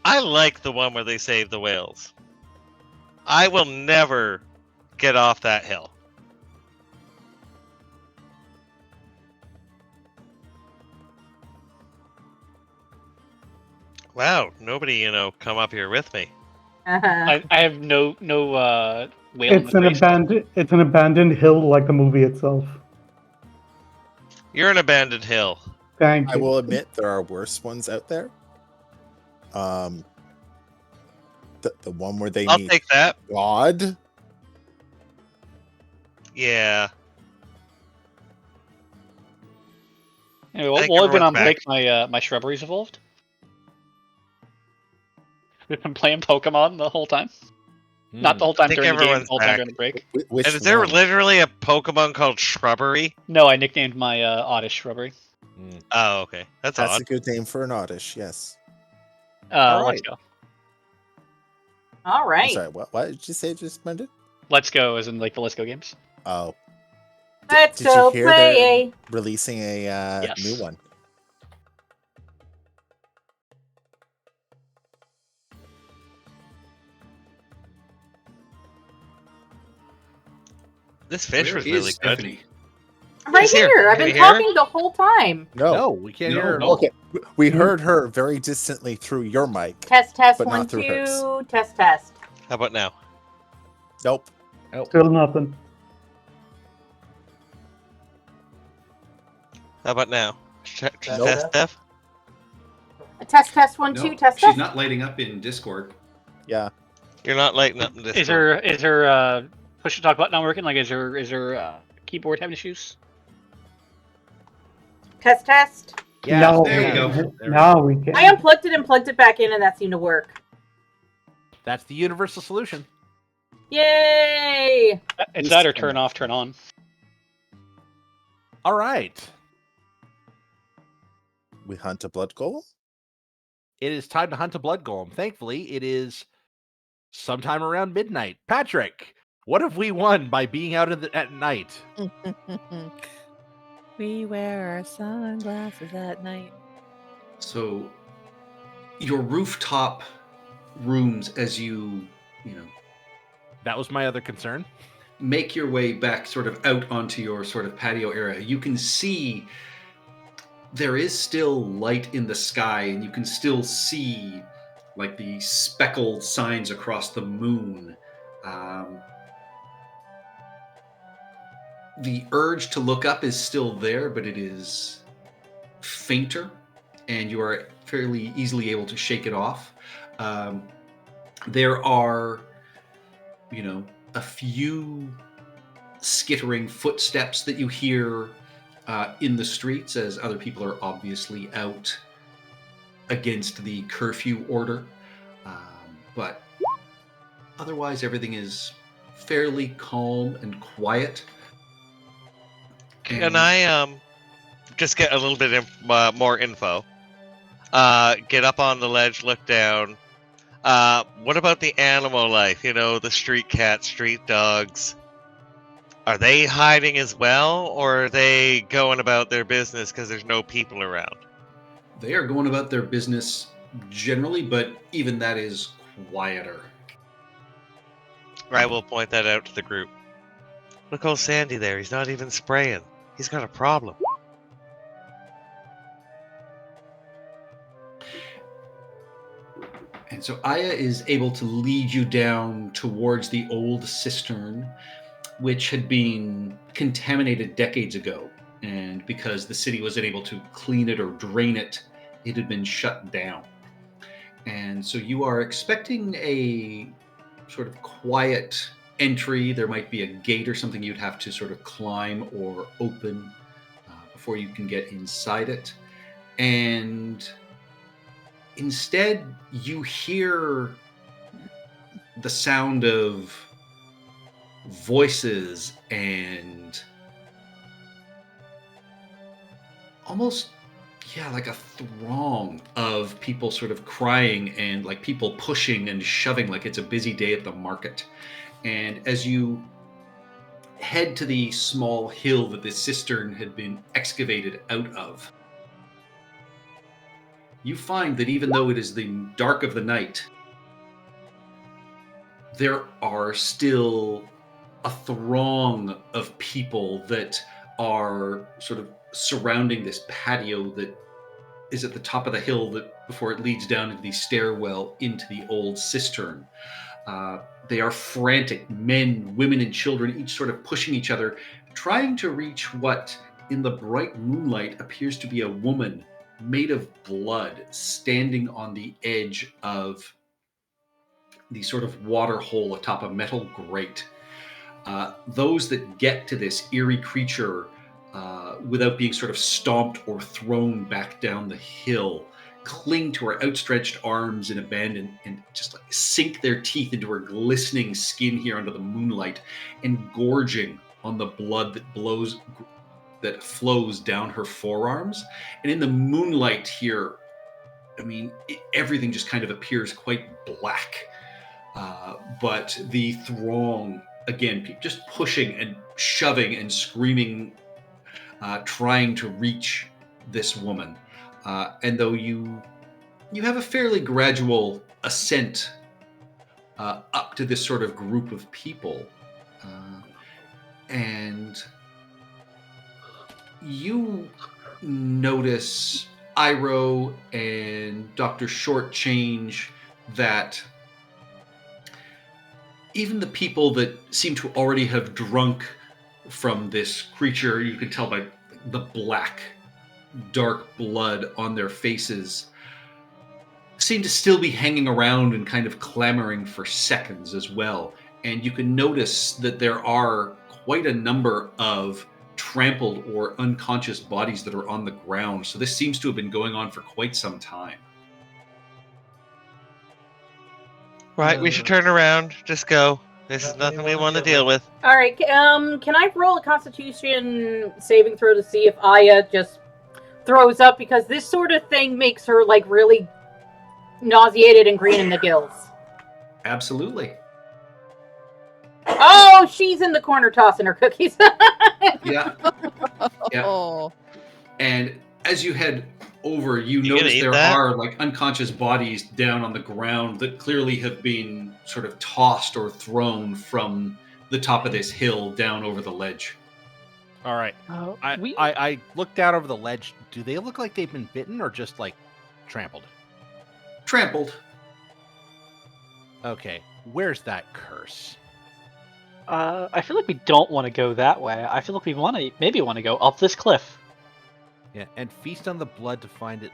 I like the one where they save the whales. I will never get off that hill. Wow, nobody, come up here with me. Uh-huh. I have no whale. It's an abandoned hill, like the movie itself. You're an abandoned hill. Thank I you. will admit there are worse ones out there. The one where they I'll meet take that. God. Yeah. Anyway, I think while I've been on everyone's break, my shrubberies evolved. We've been playing Pokemon the whole time. Not the whole time think during the game, the everyone's whole time back. during the break. Which And is there one? literally a Pokemon called Shrubbery? No, I nicknamed my Oddish Shrubbery. Oh, okay. That's That's odd. a good name for an Oddish, yes. Let's go. All I'm right. sorry, what did you say just, Brendan? Let's go, as in like the Let's Go games. Oh. Let's Did you go hear play. Releasing a Yes. new one. This fish Where was is really good. Stephanie? I'm right He's here. here. I've Can been you hear him? talking the whole time. No, we can't No. hear it. Okay, we heard her very distantly through your mic. Test, test, But one, not through hers. two. Test, test. How about now? Nope. Still nothing. How about now? Nope. Test, Steph? Test, test, one, No, two. Test, she's test. not lighting up in Discord. Yeah. You're not lighting up in this. Is her push to talk button not working? Like, is her keyboard having issues? Test, test. Yeah, now, there you go. Now we can. I unplugged it and plugged it back in, and that seemed to work. That's the universal solution. Yay! It's that or turn off, turn on. All right. We hunt a blood golem? It is time to hunt a blood golem. Thankfully, it is sometime around midnight. Patrick, what have we won by being out at night? We wear our sunglasses at night. So, your rooftop rooms, as you That was my other concern. make your way back sort of out onto your sort of patio area, you can see there is still light in the sky, and you can still see like the speckled signs across the moon. The urge to look up is still there, but it is fainter, and you are fairly easily able to shake it off. There are, a few skittering footsteps that you hear in the streets as other people are obviously out against the curfew order. But otherwise, everything is fairly calm and quiet. Can I just get a little bit more info? Get up on the ledge, look down. What about the animal life? The street cats, street dogs. Are they hiding as well, or are they going about their business because there's no people around? They are going about their business generally, but even that is quieter. I will point that out to the group. Look, old Sandy there. He's not even spraying. He's got a problem. And so Aya is able to lead you down towards the old cistern, which had been contaminated decades ago. And because the city wasn't able to clean it or drain it, it had been shut down. And so you are expecting a sort of quiet entry. There might be a gate or something you'd have to sort of climb or open before you can get inside it. And instead, you hear the sound of voices and almost, like a throng of people sort of crying and like people pushing and shoving like it's a busy day at the market. And as you head to the small hill that the cistern had been excavated out of, you find that even though it is the dark of the night, there are still a throng of people that are sort of surrounding this patio that is at the top of the hill that before it leads down into the stairwell into the old cistern. They are frantic, men, women, and children, each sort of pushing each other, trying to reach what, in the bright moonlight, appears to be a woman made of blood, standing on the edge of the sort of water hole atop a metal grate. Those that get to this eerie creature without being sort of stomped or thrown back down the hill cling to her outstretched arms in abandon and just like sink their teeth into her glistening skin here under the moonlight and gorging on the blood that flows down her forearms. And in the moonlight here, everything just kind of appears quite black. But the throng, again, just pushing and shoving and screaming, trying to reach this woman. And though you have a fairly gradual ascent up to this sort of group of people, and you notice Iroh and Dr. Shortchange that even the people that seem to already have drunk from this creature, you can tell by the black, dark blood on their faces, seem to still be hanging around and kind of clamoring for seconds as well. And you can notice that there are quite a number of trampled or unconscious bodies that are on the ground. So this seems to have been going on for quite some time. Right, we should turn around. Just go. This is nothing we want to deal with. All right. Can I roll a Constitution saving throw to see if Aya just throws up? Because this sort of thing makes her like really nauseated and green in the gills. Absolutely. Oh, she's in the corner tossing her cookies. Yeah. Oh. And as you head over, you You notice gonna eat there that? are like unconscious bodies down on the ground that clearly have been sort of tossed or thrown from the top of this hill down over the ledge. All right. I looked down over the ledge. Do they look like they've been bitten or just like trampled? Trampled. Okay. Where's that curse? I feel like we don't want to go that way. I feel like we maybe want to go up this cliff. Yeah, and feast on the blood to find it.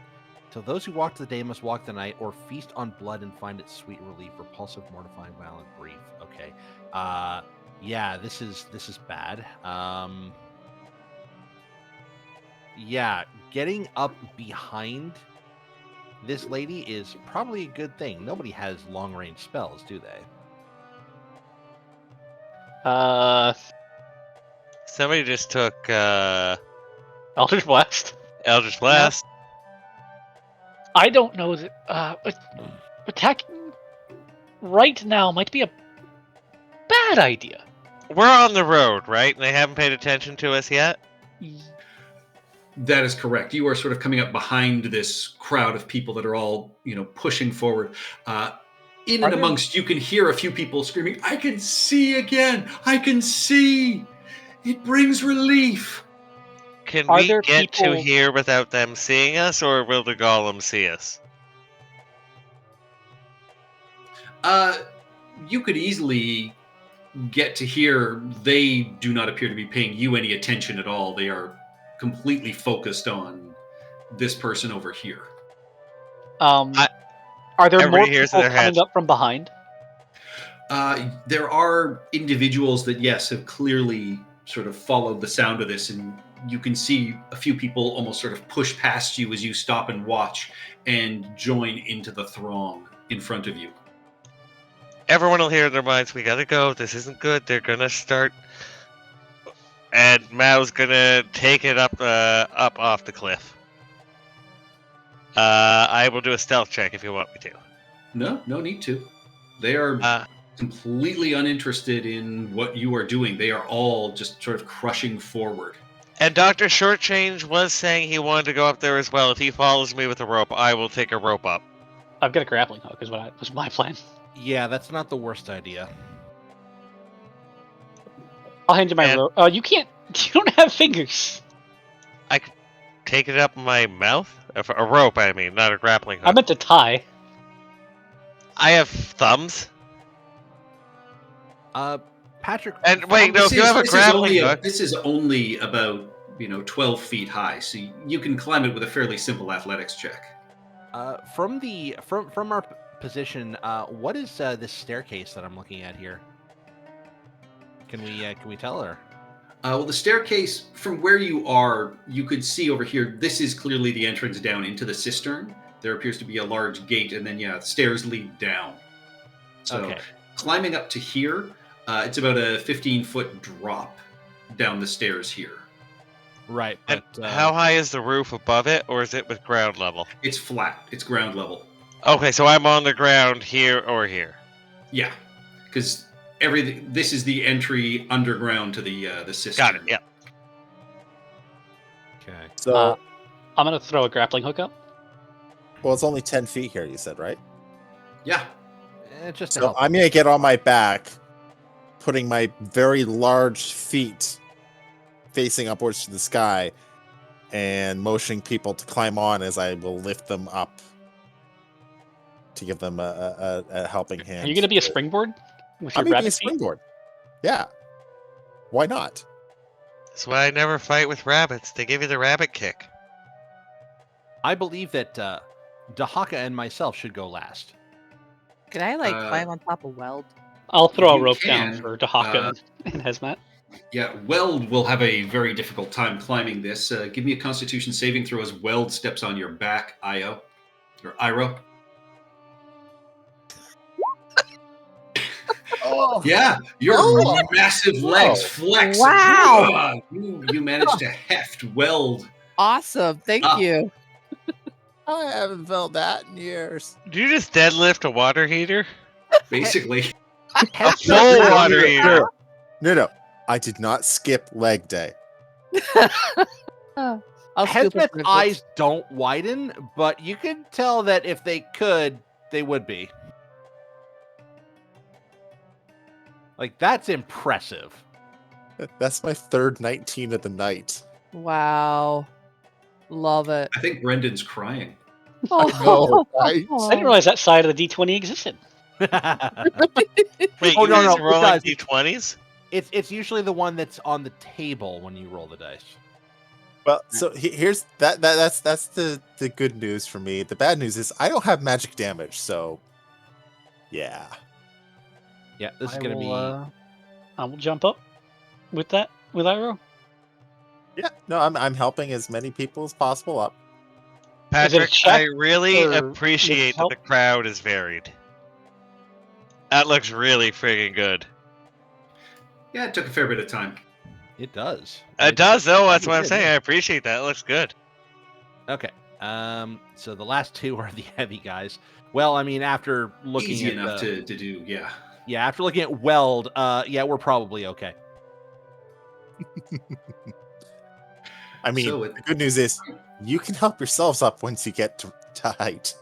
So those who walk the day must walk the night, or feast on blood and find its sweet relief, repulsive, mortifying, violent, brief. Okay. Yeah, this is bad. Yeah, getting up behind this lady is probably a good thing. Nobody has long-range spells, do they? Somebody just took Eldritch Blast. Eldritch Blast. I don't know that attacking right now might be a bad idea. We're on the road, right? And they haven't paid attention to us yet? That is correct. You are sort of coming up behind this crowd of people that are all, pushing forward. In and amongst, you can hear a few people screaming, "I can see again! I can see! It brings relief!" Can Are we there get to people- here without them seeing us, or will the golem see us? You could easily get to here. They do not appear to be paying you any attention at all. They are completely focused on this person over here. Are there more Everybody hears people their coming heads. up from behind? There are individuals that, yes, have clearly sort of followed the sound of this, and you can see a few people almost sort of push past you as you stop and watch and join into the throng in front of you. Everyone will hear in their minds, "We gotta go. This isn't good. They're gonna start." And Mao's gonna take it up off the cliff. I will do a stealth check if you want me to. No need to. They are completely uninterested in what you are doing. They are all just sort of crushing forward. And Dr. Shortchange was saying he wanted to go up there as well. If he follows me with a rope, I will take a rope up. I've got a grappling hook, was my plan. Yeah, that's not the worst idea. I'll hand you my And- rope. You can't. You don't have fingers. Take it up my mouth? A rope, I mean, not a grappling hook. I meant to tie. I have thumbs. Patrick. And wait, no, if you have a grappling hook. This is only about 12 feet high, so you can climb it with a fairly simple athletics check. From our position, what is this staircase that I'm looking at here? Can we tell her? Well, the staircase from where you are, you could see over here. This is clearly the entrance down into the cistern. There appears to be a large gate, and then the stairs lead down. So Okay. climbing up to here, it's about a 15-foot drop down the stairs here. Right, And but how high is the roof above it, or is it with ground level? It's flat. It's ground level. Okay, so I'm on the ground here or here. Yeah, because everything. This is the entry underground to the cistern. Got it, yeah. Okay. So, I'm gonna throw a grappling hook up. well, it's only 10 feet here, you said, right? Yeah. Just to So help. I'm going to get on my back, putting my very large feet facing upwards to the sky, and motioning people to climb on as I will lift them up to give them a helping hand. Are you gonna be a springboard? With I'm your going to be a rabbit feet? springboard. Yeah. Why not? That's why I never fight with rabbits. They give you the rabbit kick. I believe that Dahaka and myself should go last. Can I climb on top of Weld? I'll throw a You rope can, down for Dahaka and Hazmat. Yeah, Weld will have a very difficult time climbing this. Give me a Constitution saving throw as Weld steps on your back, Io. Or Iro. Oh, Yeah, your Oh. massive legs flex. Wow. You managed to heft Weld. Awesome. Thank Ah. you. I haven't felt that in years. Did you just deadlift a water heater? Basically. A full water heater. No. I did not skip leg day. I'll scoop Hezmet's it. eyes don't widen, but you can tell that if they could, they would be. Like, that's impressive. That's my third 19 of the night. Wow. Love it. I think Brendan's crying. know, right? I didn't realize that side of the D20 existed. Wait, Oh, you no, guys no, rolling it does. D20s? It's usually the one that's on the table when you roll the dice. Well, so here's that's the good news for me. The bad news is I don't have magic damage, so yeah. Yeah, this is I gonna will, I will jump up with that with Iroh. Yeah, no, I'm helping as many people as possible up. Is it a Patrick, check, I really or appreciate that help? the crowd is varied. That looks really friggin' good. Yeah, it took a fair bit of time. It does. It does, though. That's it what I'm did, saying. yeah. I appreciate that. It looks good. Okay. So the last two are the heavy guys. Well, I mean, after looking Easy at enough to do, yeah. yeah, after looking at Weld, yeah, we're probably okay. I mean, So the good news is you can help yourselves up once you get to height.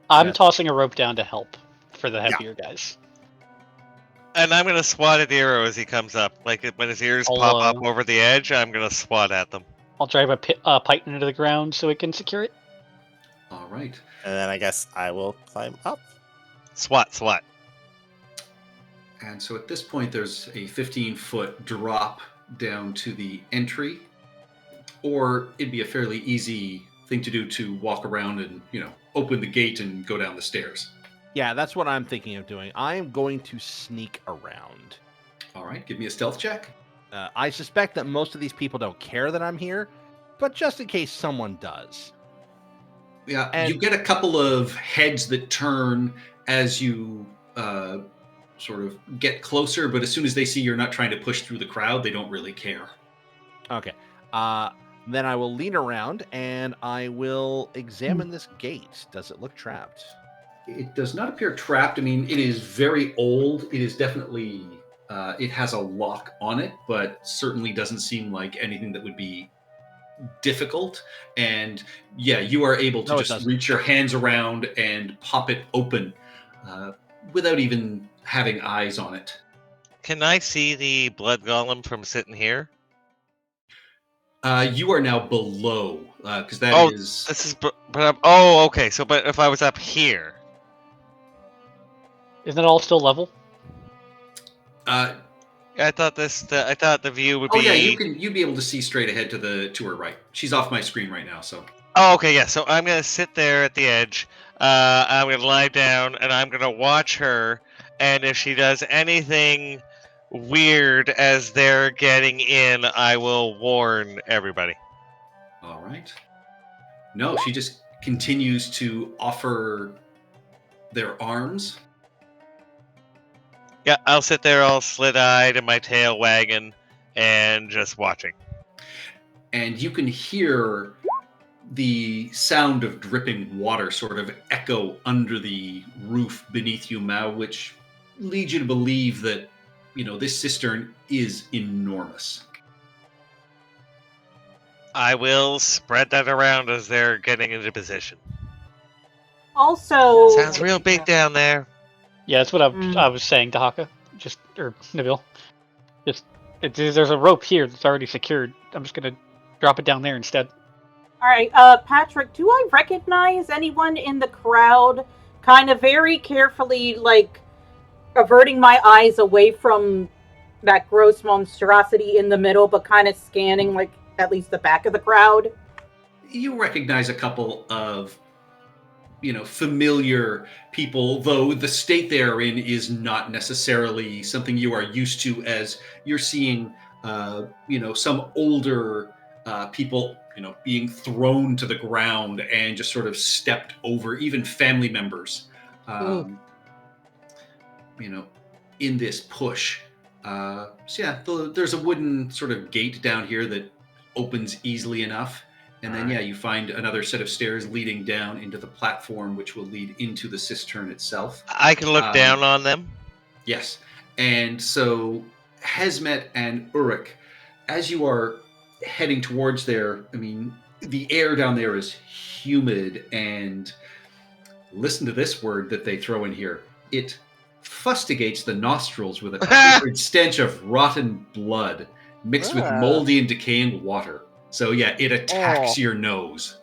I'm Yeah. tossing a rope down to help for the heavier guys. And I'm gonna swat at the arrow as he comes up. Like when his ears I'll, pop up over the edge, I'm gonna swat at them. I'll drive a python into the ground so it can secure it. All right. And then I guess I will climb up. Swat, swat. And so at this point, there's a 15-foot drop down to the entry, or it'd be a fairly easy thing to do to walk around and, open the gate and go down the stairs. Yeah, that's what I'm thinking of doing. I am going to sneak around. All right, give me a stealth check. I suspect that most of these people don't care that I'm here, but just in case someone does. Yeah, And- you get a couple of heads that turn as you sort of get closer, but as soon as they see you're not trying to push through the crowd, they don't really care. Okay. Then I will lean around and I will examine this gate. Does it look trapped? It does not appear trapped. I mean, it is very old. It is definitely, it has a lock on it, but certainly doesn't seem like anything that would be difficult. And yeah, you are able to No, it just doesn't. reach your hands around and pop it open without even having eyes on it. Can I see the blood golem from sitting here? You are now below, because that Oh, is. This is, but I'm, okay. So, but if I was up here, Isn't it all still level? Uh, I thought I thought the view would oh be. yeah, you'd be able to see straight ahead to her right. She's off my screen right now, so. Oh, okay, yeah. So I'm gonna sit there at the edge. I'm gonna lie down, and I'm gonna watch her. And if she does anything weird as they're getting in, I will warn everybody. All right. No, she just continues to offer their arms. Yeah, I'll sit there all slit-eyed and my tail wagging, and just watching. And you can hear the sound of dripping water sort of echo under the roof beneath you, Mao, which leads you to believe that, this cistern is enormous. I will spread that around as they're getting into position. Also, Sounds real big down there. Yeah, that's what I was saying to Haka. Or Nabil. There's a rope here that's already secured. I'm just gonna drop it down there instead. All right, Patrick, do I recognize anyone in the crowd? Kind of very carefully, averting my eyes away from that gross monstrosity in the middle, but kind of scanning, at least the back of the crowd. You recognize a couple of, familiar people, though the state they are in is not necessarily something you are used to, as you're seeing, some older people, being thrown to the ground and just sort of stepped over, even family members, in this push. So yeah, there's a wooden sort of gate down here that opens easily enough. And then, you find another set of stairs leading down into the platform, which will lead into the cistern itself. I can look down on them. Yes. And so, Hesmet and Uruk, as you are heading towards there, the air down there is humid, and listen to this word that they throw in here. It fustigates the nostrils with a putrid stench of rotten blood mixed with moldy and decaying water. So yeah, it attacks your nose.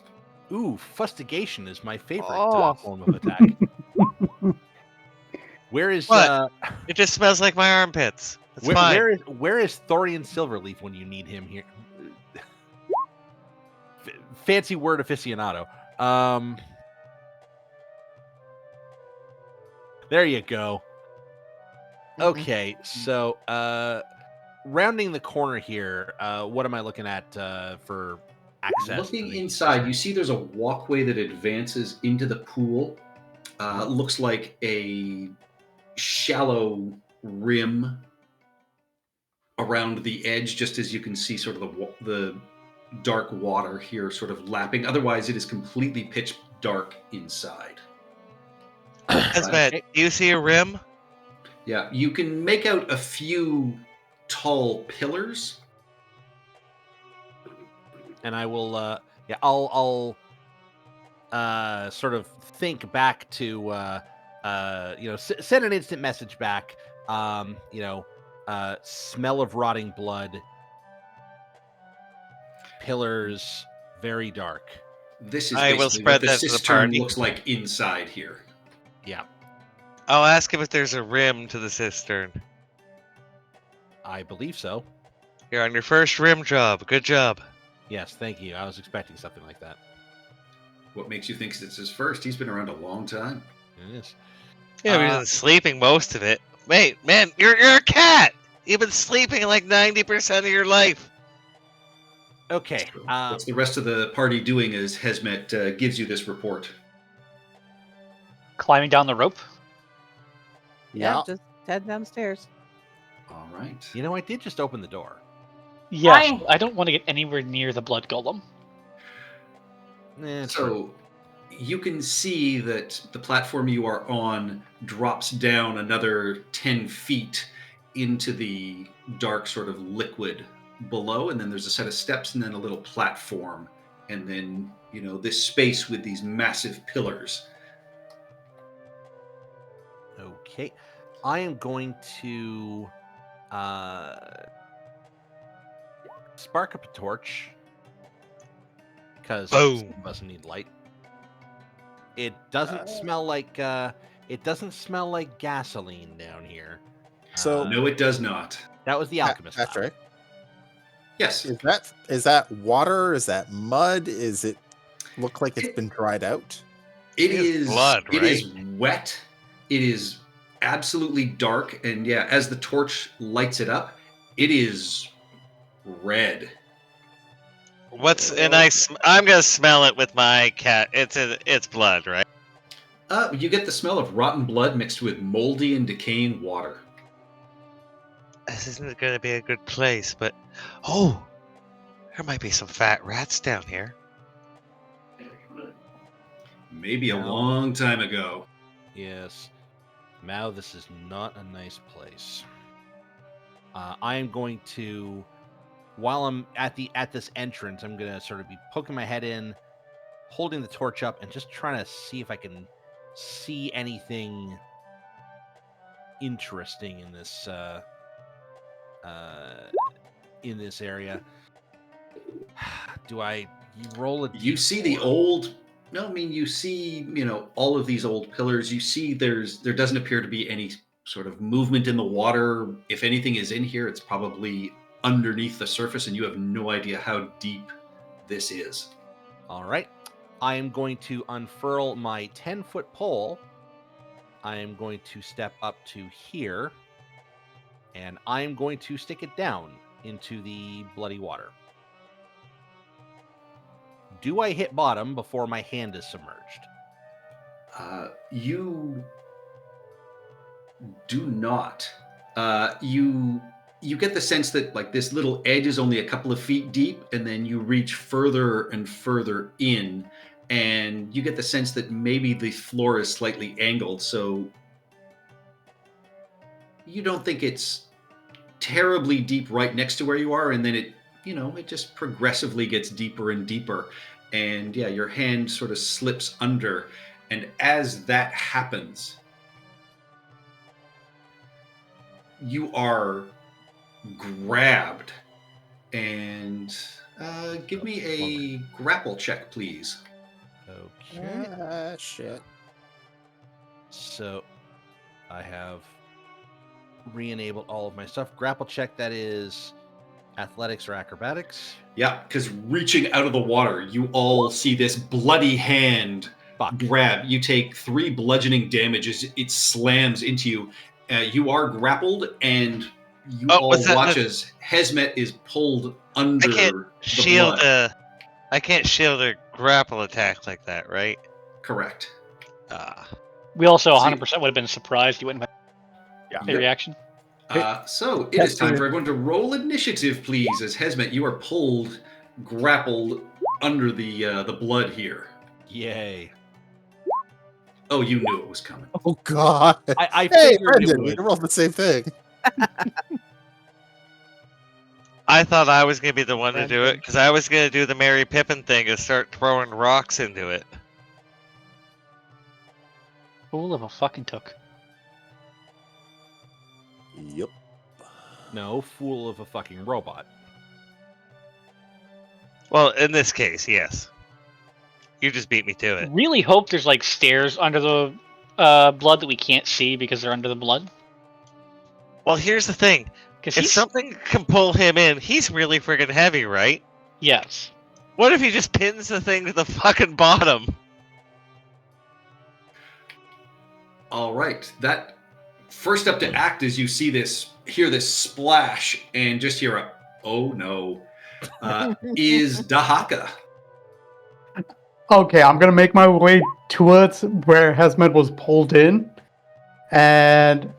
Ooh, fustigation is my favorite form of attack. Where is What? It just smells like my armpits. That's fine. Where is Thorian Silverleaf when you need him here? Fancy word aficionado. There you go. Okay, so rounding the corner here, what am I looking at for access? Looking inside, you see there's a walkway that advances into the pool. Looks like a shallow rim around the edge, just as you can see sort of the dark water here sort of lapping. Otherwise, it is completely pitch dark inside. Esmet, do you see a rim? Yeah, you can make out a few tall pillars. And I will, I'll sort of think back to, send an instant message back. Smell of rotting blood, pillars, very dark. This is I will basically spread what the that to the cistern party. looks like inside here. Yeah, I'll ask him if there's a rim to the cistern. I believe so. You're on your first rim job. Good job. Yes, thank you. I was expecting something like that. What makes you think it's his first? He's been around a long time. It is. Yeah, but he's been sleeping most of it. Wait, man, you're a cat. You've been sleeping like 90% of your life. Okay. What's the rest of the party doing as Hesmet gives you this report? Climbing down the rope. Yeah, just head downstairs. All right. You know, I did just open the door. Yes, I don't want to get anywhere near the blood golem. So you can see that the platform you are on drops down another 10 feet into the dark sort of liquid below, and then there's a set of steps and then a little platform, and then, this space with these massive pillars. Okay. I am going to spark up a torch because Boom. of us need light. It doesn't smell like gasoline down here. So- No, it does not. That was the alchemist. lab. Patrick, Yes. is that water? Is that mud? Is it look like it's been dried out? It It is is blood, It is wet. It is absolutely dark, and yeah, as the torch lights it up, it is red. I'm gonna smell it with my cat. It's blood, right? You get the smell of rotten blood mixed with moldy and decaying water. This isn't gonna be a good place, but there might be some fat rats down here. Maybe a No. long time ago. Yes. Mao, this is not a nice place. I am going to, while I'm at this entrance, I'm gonna sort of be poking my head in, holding the torch up, and just trying to see if I can see anything interesting in this area. Do I roll a? You see the old. No, I mean you see, all of these old pillars. You see, there doesn't appear to be any sort of movement in the water. If anything is in here, it's probably underneath the surface, and you have no idea how deep this is. All right. I am going to unfurl my 10-foot pole. I am going to step up to here, and I am going to stick it down into the bloody water. Do I hit bottom before my hand is submerged? You do not. You get the sense that like this little edge is only a couple of feet deep, and then you reach further and further in, and you get the sense that maybe the floor is slightly angled, so you don't think it's terribly deep right next to where you are, and then it just progressively gets deeper and deeper, and yeah, your hand sort of slips under, and as that happens, you are grabbed, and give me a grapple check, please. Okay. Shit. So I have re-enabled all of my stuff. Grapple check, that is athletics or acrobatics. Yeah, because reaching out of the water, you all see this bloody hand Fuck. grab. You take 3 bludgeoning damage as it slams into you. You are grappled, and you all was that watch the- as Hesmet is pulled under the Shield blood. I can't shield a grapple attack like that, right? Correct. We also See- 100% would have been surprised you wouldn't have Yeah. a reaction. So it is time for everyone to roll initiative, please. As Hesmet, you are pulled, grappled under the blood here. Yay. Oh, you knew it was coming. Oh God! I Hey, figured it Brendan, we would. rolled the same thing. I thought I was gonna be the one to do it because I was gonna do the Mary Pippin thing and start throwing rocks into it. Fool of a fucking took. Yep. No, fool of a fucking robot. Well, in this case, yes. You just beat me to it. Really hope there's like stairs under the blood that we can't see because they're under the blood. Well, here's the thing. Because If he's something can pull him in, he's really friggin' heavy, right? yes. What if he just pins the thing to the fucking bottom? All right. That first up to act is you see this, hear this splash, and just hear a "oh no," is Dahaka. Okay, I'm gonna make my way towards where Hesmet was pulled in. And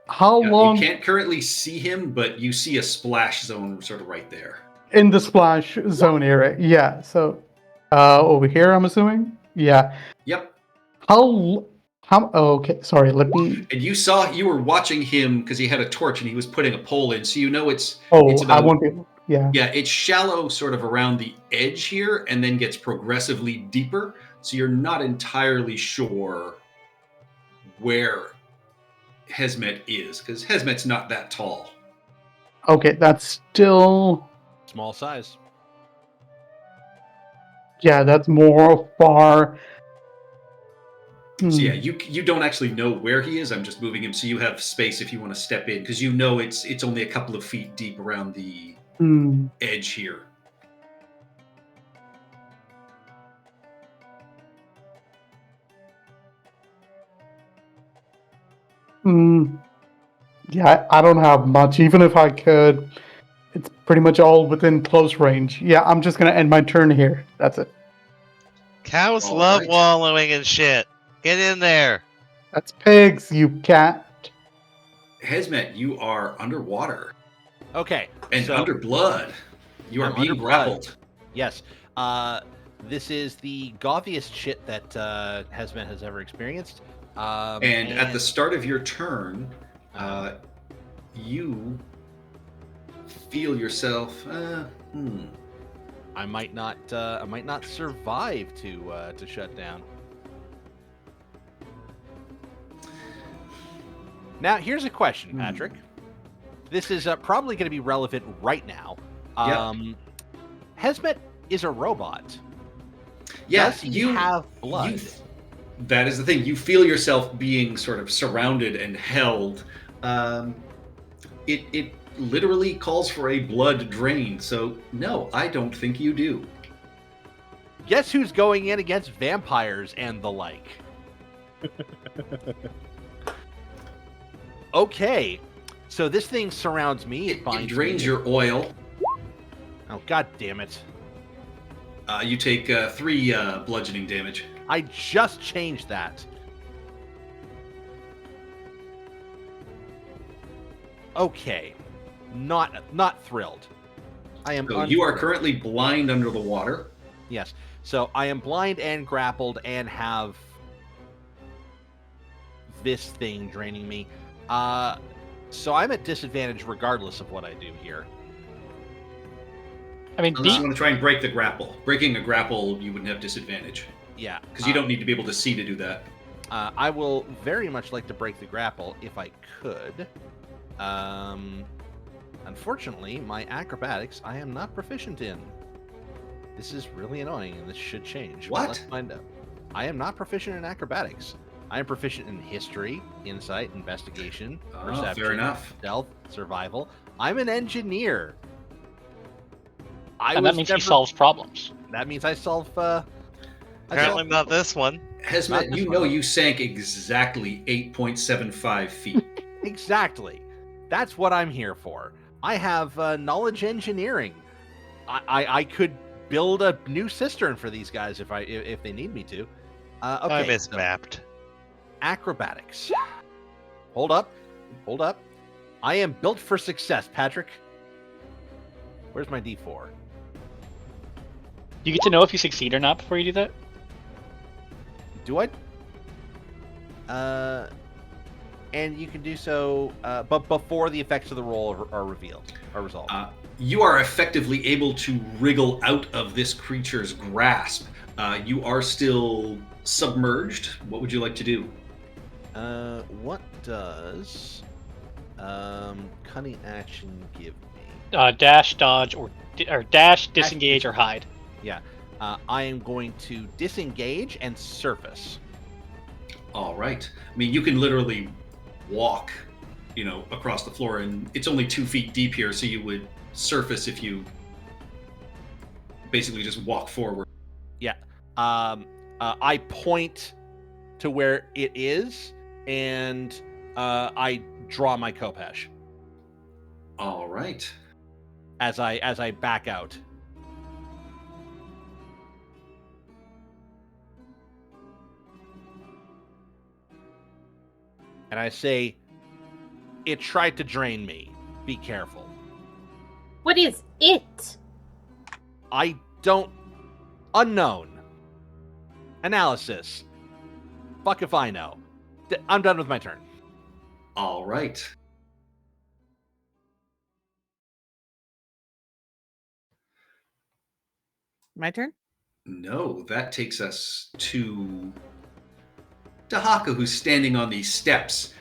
how Yeah, long you can't currently see him, but you see a splash zone sort of right there. in the splash zone area? Yeah, so over here, I'm assuming. Yeah. Yep. How? Oh, okay, sorry. Let me. And you were watching him because he had a torch and he was putting a pole in, so you know it's Oh, it's I about, won't be. Yeah. yeah, it's shallow sort of around the edge here and then gets progressively deeper, so you're not entirely sure where Hesmet is, because Hesmet's not that tall. Okay, that's still. Small size. Yeah, that's more far. So Hmm. yeah, you don't actually know where he is. I'm just moving him so you have space if you want to step in, because you know it's only a couple of feet deep around the Hmm. edge here. Hmm. Yeah, I don't have much. Even if I could, it's pretty much all within close range. Yeah, I'm just gonna end my turn here. That's it. Cows All love right. wallowing in shit. Get in there. That's pigs, you cat. Hesmet, you are underwater Okay. and so, under blood. You are I'm being under blood. grappled. Yes. This is the gauviest shit that Hesmet has ever experienced. And at the start of your turn, you feel yourself. I might not survive to shut down. Now, here's a question, Patrick. This is probably going to be relevant right now. Hesmet is a robot. Yeah, Does he have blood? That is the thing. You feel yourself being sort of surrounded and held. It literally calls for a blood drain. So no, I don't think you do. Guess who's going in against vampires and the like? Okay, so this thing surrounds me. It It binds drains me. your oil. Oh, god damn it! You take 3 bludgeoning damage. I just changed that. Okay, not thrilled. I am. So you are unthrilled. currently blind under the water. Yes. So I am blind and grappled and have this thing draining me. So I'm at disadvantage regardless of what I do here. I mean, Unless you want to try and break the grapple. Breaking a grapple, you wouldn't have disadvantage. Yeah. Because you don't need to be able to see to do that. I will very much like to break the grapple if I could. Unfortunately, my acrobatics I am not proficient in. This is really annoying, and this should change. but What? Let's find out. I am not proficient in acrobatics. I am proficient in history, insight, investigation, Oh, perception, fair enough. stealth, survival. I'm an engineer. And that means he solves problems. That means I solve. Apparently not this one. Hesmet, Not you this know one. you sank exactly 8.75 feet. Exactly. That's what I'm here for. I have knowledge engineering. I could build a new cistern for these guys if they need me to. Okay. I so mismapped. acrobatics. Hold up. I am built for success, Patrick. Where's my D4? You get to know if you succeed or not before you do that? Do I? And you can do so, but before the effects of the roll are revealed, are resolved. You are effectively able to wriggle out of this creature's grasp. You are still submerged. What would you like to do? What does cunning action give me? Dash, dodge, or dash, disengage, or hide. Yeah. I am going to disengage and surface. All right. I mean, you can literally walk, across the floor, and it's only 2 feet deep here, so you would surface if you basically just walk forward. Yeah. I point to where it is, and I draw my Khopesh All right. as I back out. And I say, it tried to drain me. Be careful. What is it? I don't. Unknown. Analysis. Fuck if I know. I'm done with my turn. All right. My turn? No, that takes us to Dahaka, who's standing on these steps.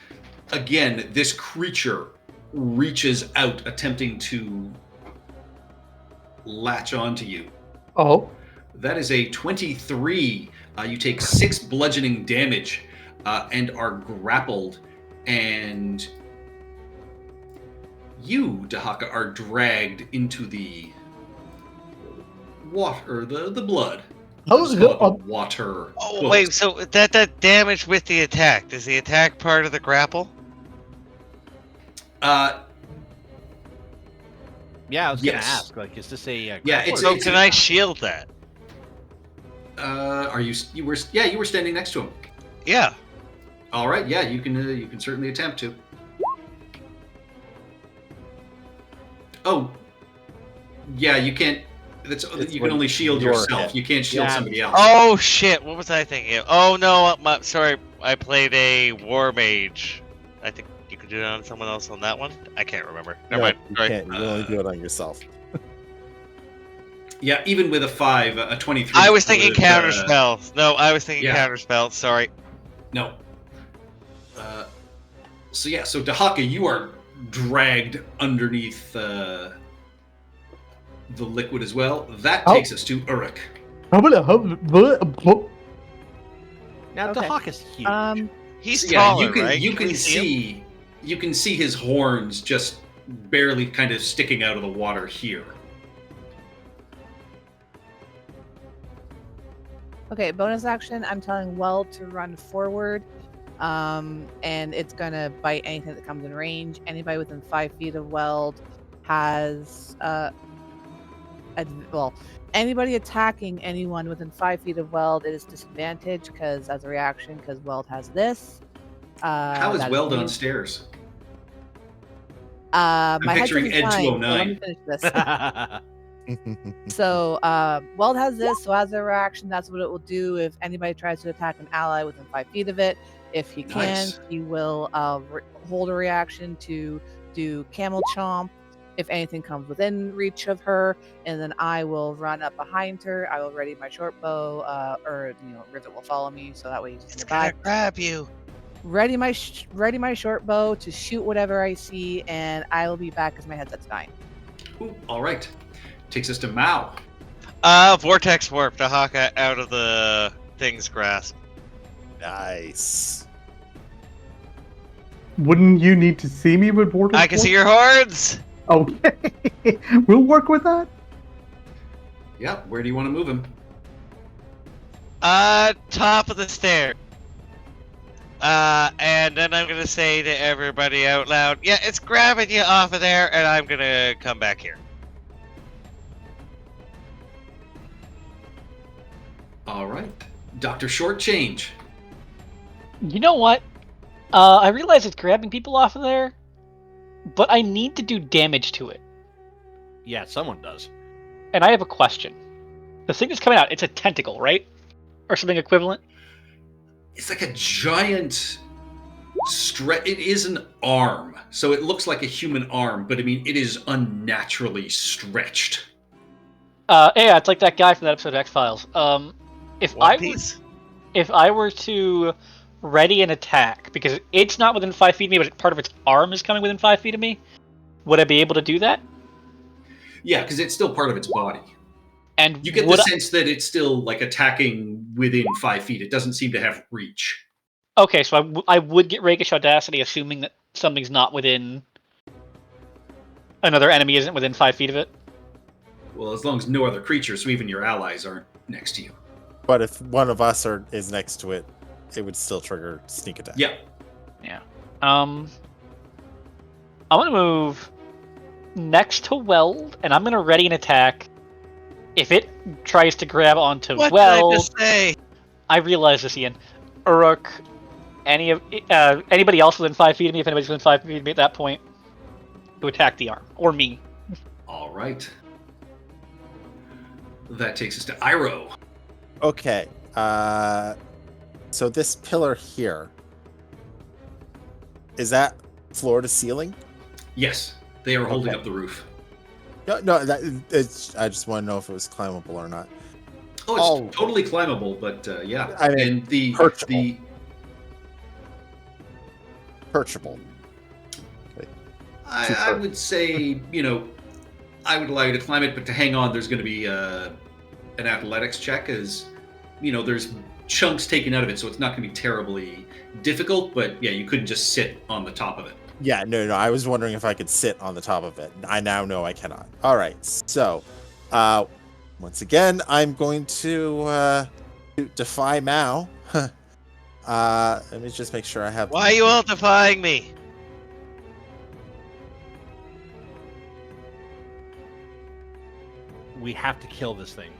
Again, this creature reaches out, attempting to latch onto you. Oh, That is a 23. You take 6 bludgeoning damage and are grappled. And you, Dahaka, are dragged into the water, the blood. Let's call it the water. Oh, wait, so that damage with the attack. Is the attack part of the grapple? Yeah, I was gonna Yes. ask. Like, is this a? Yeah, grapple it's or- So can I shield that? Are you were standing next to him. Yeah. All right, yeah, you can certainly attempt to. Oh, yeah, you can't. You can only shield your yourself. hit. You can't shield Yeah. somebody else. Oh shit! What was I thinking? Oh no, sorry. I played a war mage. I think you could do it on someone else on that one. I can't remember. Never No, mind. you Sorry. can't. You can only do it on yourself. Yeah, even with a 5, a 23. I was thinking would, counterspell. No, I was thinking yeah. counterspell. Sorry. No. So Dahaka, you are dragged underneath the liquid as well. That Oh. takes us to Uruk. Now Okay. Dahaka's huge. He's Yeah, taller, you can right? you can we see him? you can see his horns just barely kind of sticking out of the water here. Okay, bonus action. I'm telling Weld to run forward, and it's gonna bite anything that comes in range. Anybody within 5 feet of Weld has anybody attacking anyone within 5 feet of Weld is disadvantaged because as a reaction, because Weld has this. How is that Weld me. downstairs? My head's picturing gonna be Ed fine, so 209. let me finish this. So, Weld has this, so as a reaction, that's what it will do if anybody tries to attack an ally within 5 feet of it. If he can, Nice. he will hold a reaction to do Camel Chomp if anything comes within reach of her, and then I will run up behind her. I will ready my short bow, Rivet will follow me, so that way he's It's nearby. gonna grab you. Ready my short bow to shoot whatever I see, and I will be back as my headset's dying. Ooh, all right. Takes us to Mao. Vortex warp Dahaka out of the thing's grasp. Nice. Wouldn't you need to see me with border? I can see your horns. Okay, we'll work with that. Yep. Where do you want to move him? Top of the stair. And then I'm gonna say to everybody out loud, yeah, it's grabbing you off of there, and I'm gonna come back here. All right, Dr. Shortchange. You know what? I realize it's grabbing people off of there, but I need to do damage to it. Yeah, someone does. And I have a question. The thing that's coming out, it's a tentacle, right? Or something equivalent? It's like a giant it is an arm, so it looks like a human arm, but I mean it is unnaturally stretched. Yeah, it's like that guy from that episode of X-Files. If One I Piece? if I were to ready an attack, because it's not within 5 feet of me, but part of its arm is coming within 5 feet of me, would I be able to do that? Yeah, because it's still part of its body. And You get the sense that it's still like attacking within 5 feet. It doesn't seem to have reach. Okay, so I would get Rakish Audacity, assuming that something's not within... Another enemy isn't within 5 feet of it? Well, as long as no other creatures, so even your allies aren't next to you. But if one of us is next to it, it would still trigger sneak attack. Yeah. Yeah. I'm gonna move next to Weld, and I'm gonna ready an attack. If it tries to grab onto What Weld... did I just say? I realize this, Ian. Uruk, anybody else within 5 feet of me, if anybody's within 5 feet of me at that point, to attack the arm. Or me. All right. That takes us to Iroh. Okay. So this pillar here, is that floor to ceiling? Yes, they are holding Okay. up the roof. No, it's. I just want to know if it was climbable or not. Oh, it's totally climbable, but yeah. I mean, and the perchable. Perchable. I would say, I would allow you to climb it, but to hang on, there's going to be an athletics check, as there's chunks taken out of it, so it's not going to be terribly difficult. But yeah, you couldn't just sit on the top of it. Yeah, no. I was wondering if I could sit on the top of it. I now know I cannot. All right. So, once again, I'm going to defy Mao. Let me just make sure I have. Why are you all defying me? We have to kill this thing.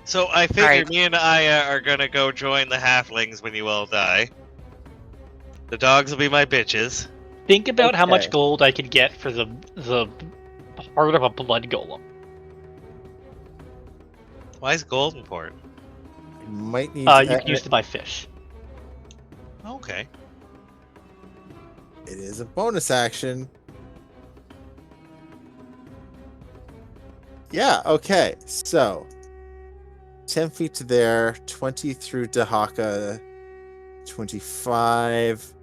So I figured Alright. me and Aya are gonna go join the halflings when you all die. The dogs will be my bitches. Think about how much Okay. gold I could get for the heart of a blood golem. Why is gold important? Might need. You can use it to buy fish. Okay. It is a bonus action. Yeah. Okay. So, 10 feet to there, 20 through Dahaka, 25.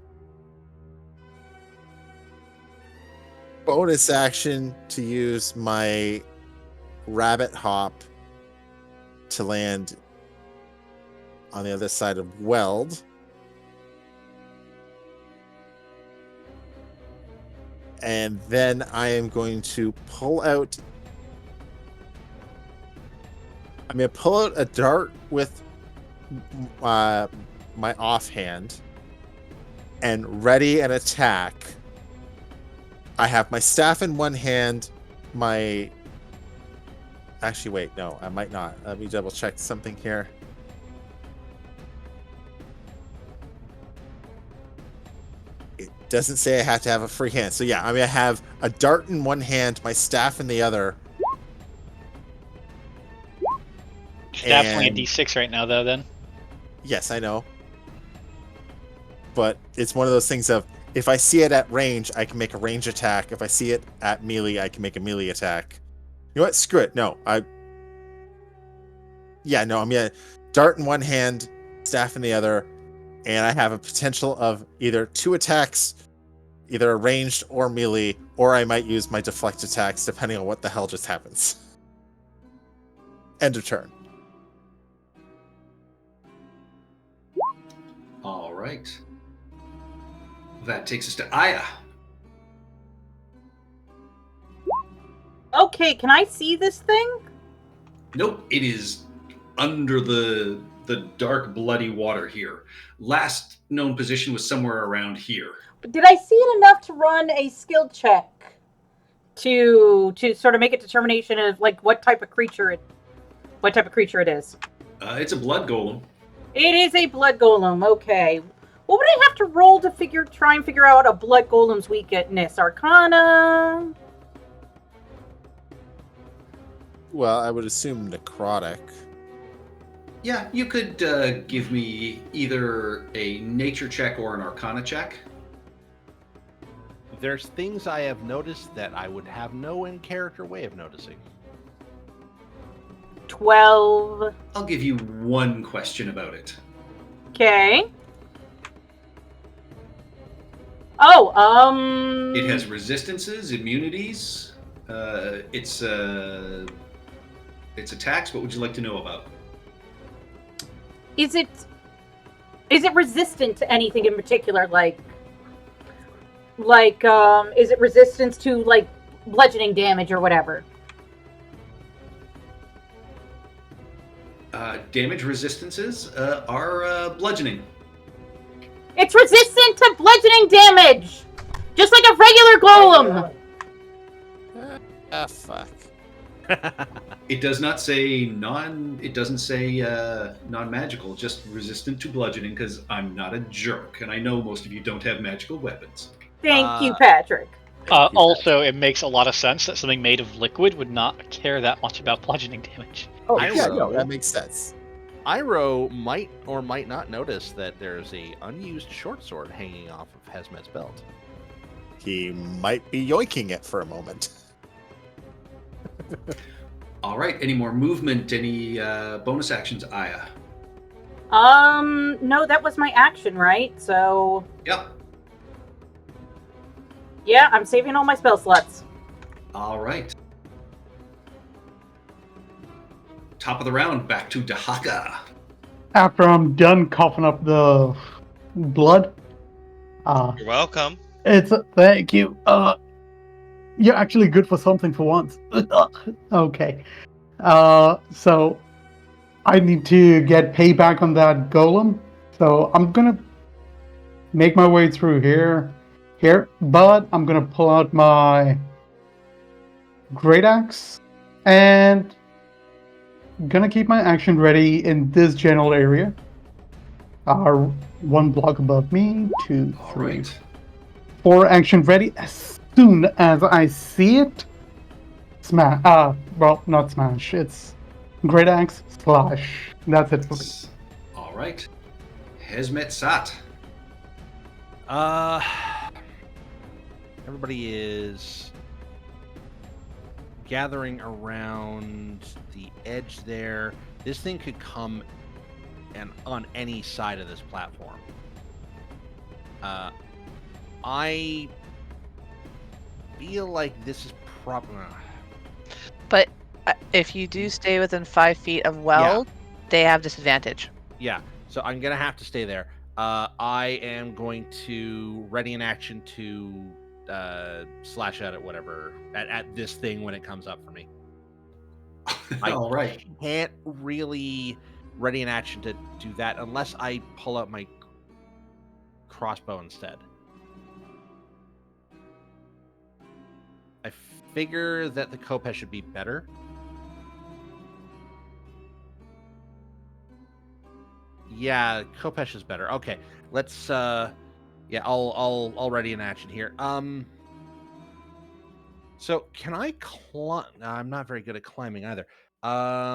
Bonus action to use my rabbit hop to land on the other side of Weld. And then I am going to pull out. I'm going to pull out a dart with my offhand and ready an attack. I have my staff in one hand, Actually, wait, no, I might not. Let me double check something here. It doesn't say I have to have a free hand. So yeah, I mean, I have a dart in one hand, my staff in the other. Staff's only a And- D6 right now, though. Then Yes, I know. But it's one of those things of, if I see it at range, I can make a range attack. If I see it at melee, I can make a melee attack. You know what? Screw it. No, I'm gonna dart in one hand, staff in the other, and I have a potential of either 2 attacks, either ranged or melee, or I might use my deflect attacks, depending on what the hell just happens. End of turn. All right. That takes us to Aya. Okay, can I see this thing? Nope, it is under the dark, bloody water here. Last known position was somewhere around here. But did I see it enough to run a skill check to sort of make a determination of like what type of creature it is? It's a blood golem. It is a blood golem. Okay. What would I have to roll to try and figure out a blood golem's weakness? Arcana. Well, I would assume necrotic. Yeah, you could give me either a nature check or an arcana check. There's things I have noticed that I would have no in-character way of noticing. 12. I'll give you one question about it. Okay. Oh, It has resistances, immunities. Its attacks. What would you like to know about? Is it resistant to anything in particular? Like, is it resistant to like bludgeoning damage or whatever? Damage resistances are bludgeoning. It's resistant to bludgeoning damage, just like a regular golem. Fuck. It does not say It doesn't say non-magical. Just resistant to bludgeoning. Because I'm not a jerk, and I know most of you don't have magical weapons. Thank you, Patrick. Also, it makes a lot of sense that something made of liquid would not care that much about bludgeoning damage. Oh, I yeah, don't no, know. that makes sense. Iroh might or might not notice that there's a unused short sword hanging off of Hazmet's belt. He might be yoinking it for a moment. All right. Any more movement? Any bonus actions, Aya? No, that was my action, right? So Yep. yeah, I'm saving all my spell slots. All right. Top of the round, back to Dahaka. After I'm done coughing up the blood, You're welcome. thank you. You're actually good for something for once. Okay. So I need to get payback on that golem. So I'm gonna make my way through here, but I'm gonna pull out my great axe and gonna keep my action ready in this general area. One block above me, 2, All 3, right. 4 action ready. As soon as I see it, smash. Well, not smash. It's great axe slash. That's it for me. All right. Hazmet Sat. Everybody is gathering around the edge there. This thing could come on any side of this platform. I feel like this is probably... But if you do stay within 5 feet of Weld, they have disadvantage. Yeah, so I'm going to have to stay there. I am going to ready an action to slash at it, whatever, at this thing when it comes up for me. All right. Can't really ready an action to do that unless I pull out my crossbow instead. I figure that the Khopesh should be better. Yeah, Khopesh is better. Okay, let's yeah, I'll ready an action here. So can I climb? I'm not very good at climbing either. I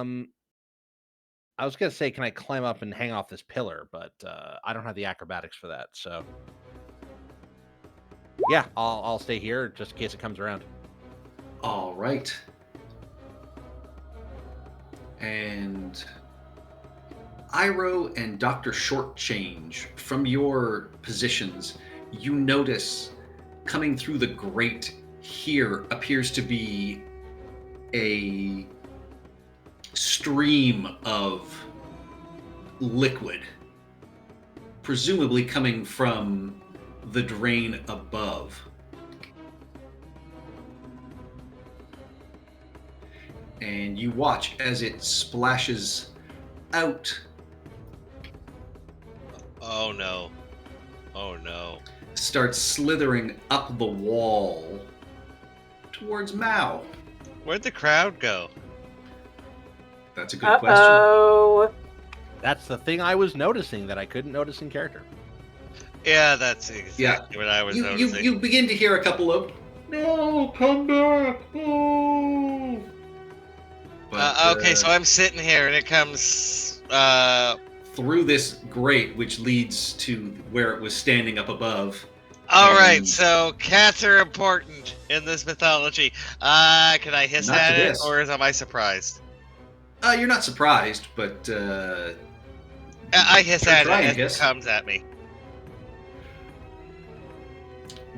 was gonna say, can I climb up and hang off this pillar? But I don't have the acrobatics for that. So yeah, I'll stay here just in case it comes around. All right. And Iroh and Dr. Shortchange, from your positions, you notice coming through the grate here appears to be a stream of liquid presumably coming from the drain above. And you watch as it splashes out, Oh no. Oh no. starts slithering up the wall towards Mao. Where'd the crowd go? That's a good question. Uh-oh. That's the thing I was noticing that I couldn't notice in character. Yeah, that's exactly what I was You noticing. you begin to hear a couple of "No, come back, no." But, Okay, so I'm sitting here and it comes through this grate, which leads to where it was standing up above. Alright, And- so cats are important in this mythology. Can I hiss Not at to it, this. or am I surprised? You're not surprised, but I hiss Sure, at try it and as hiss. it comes at me.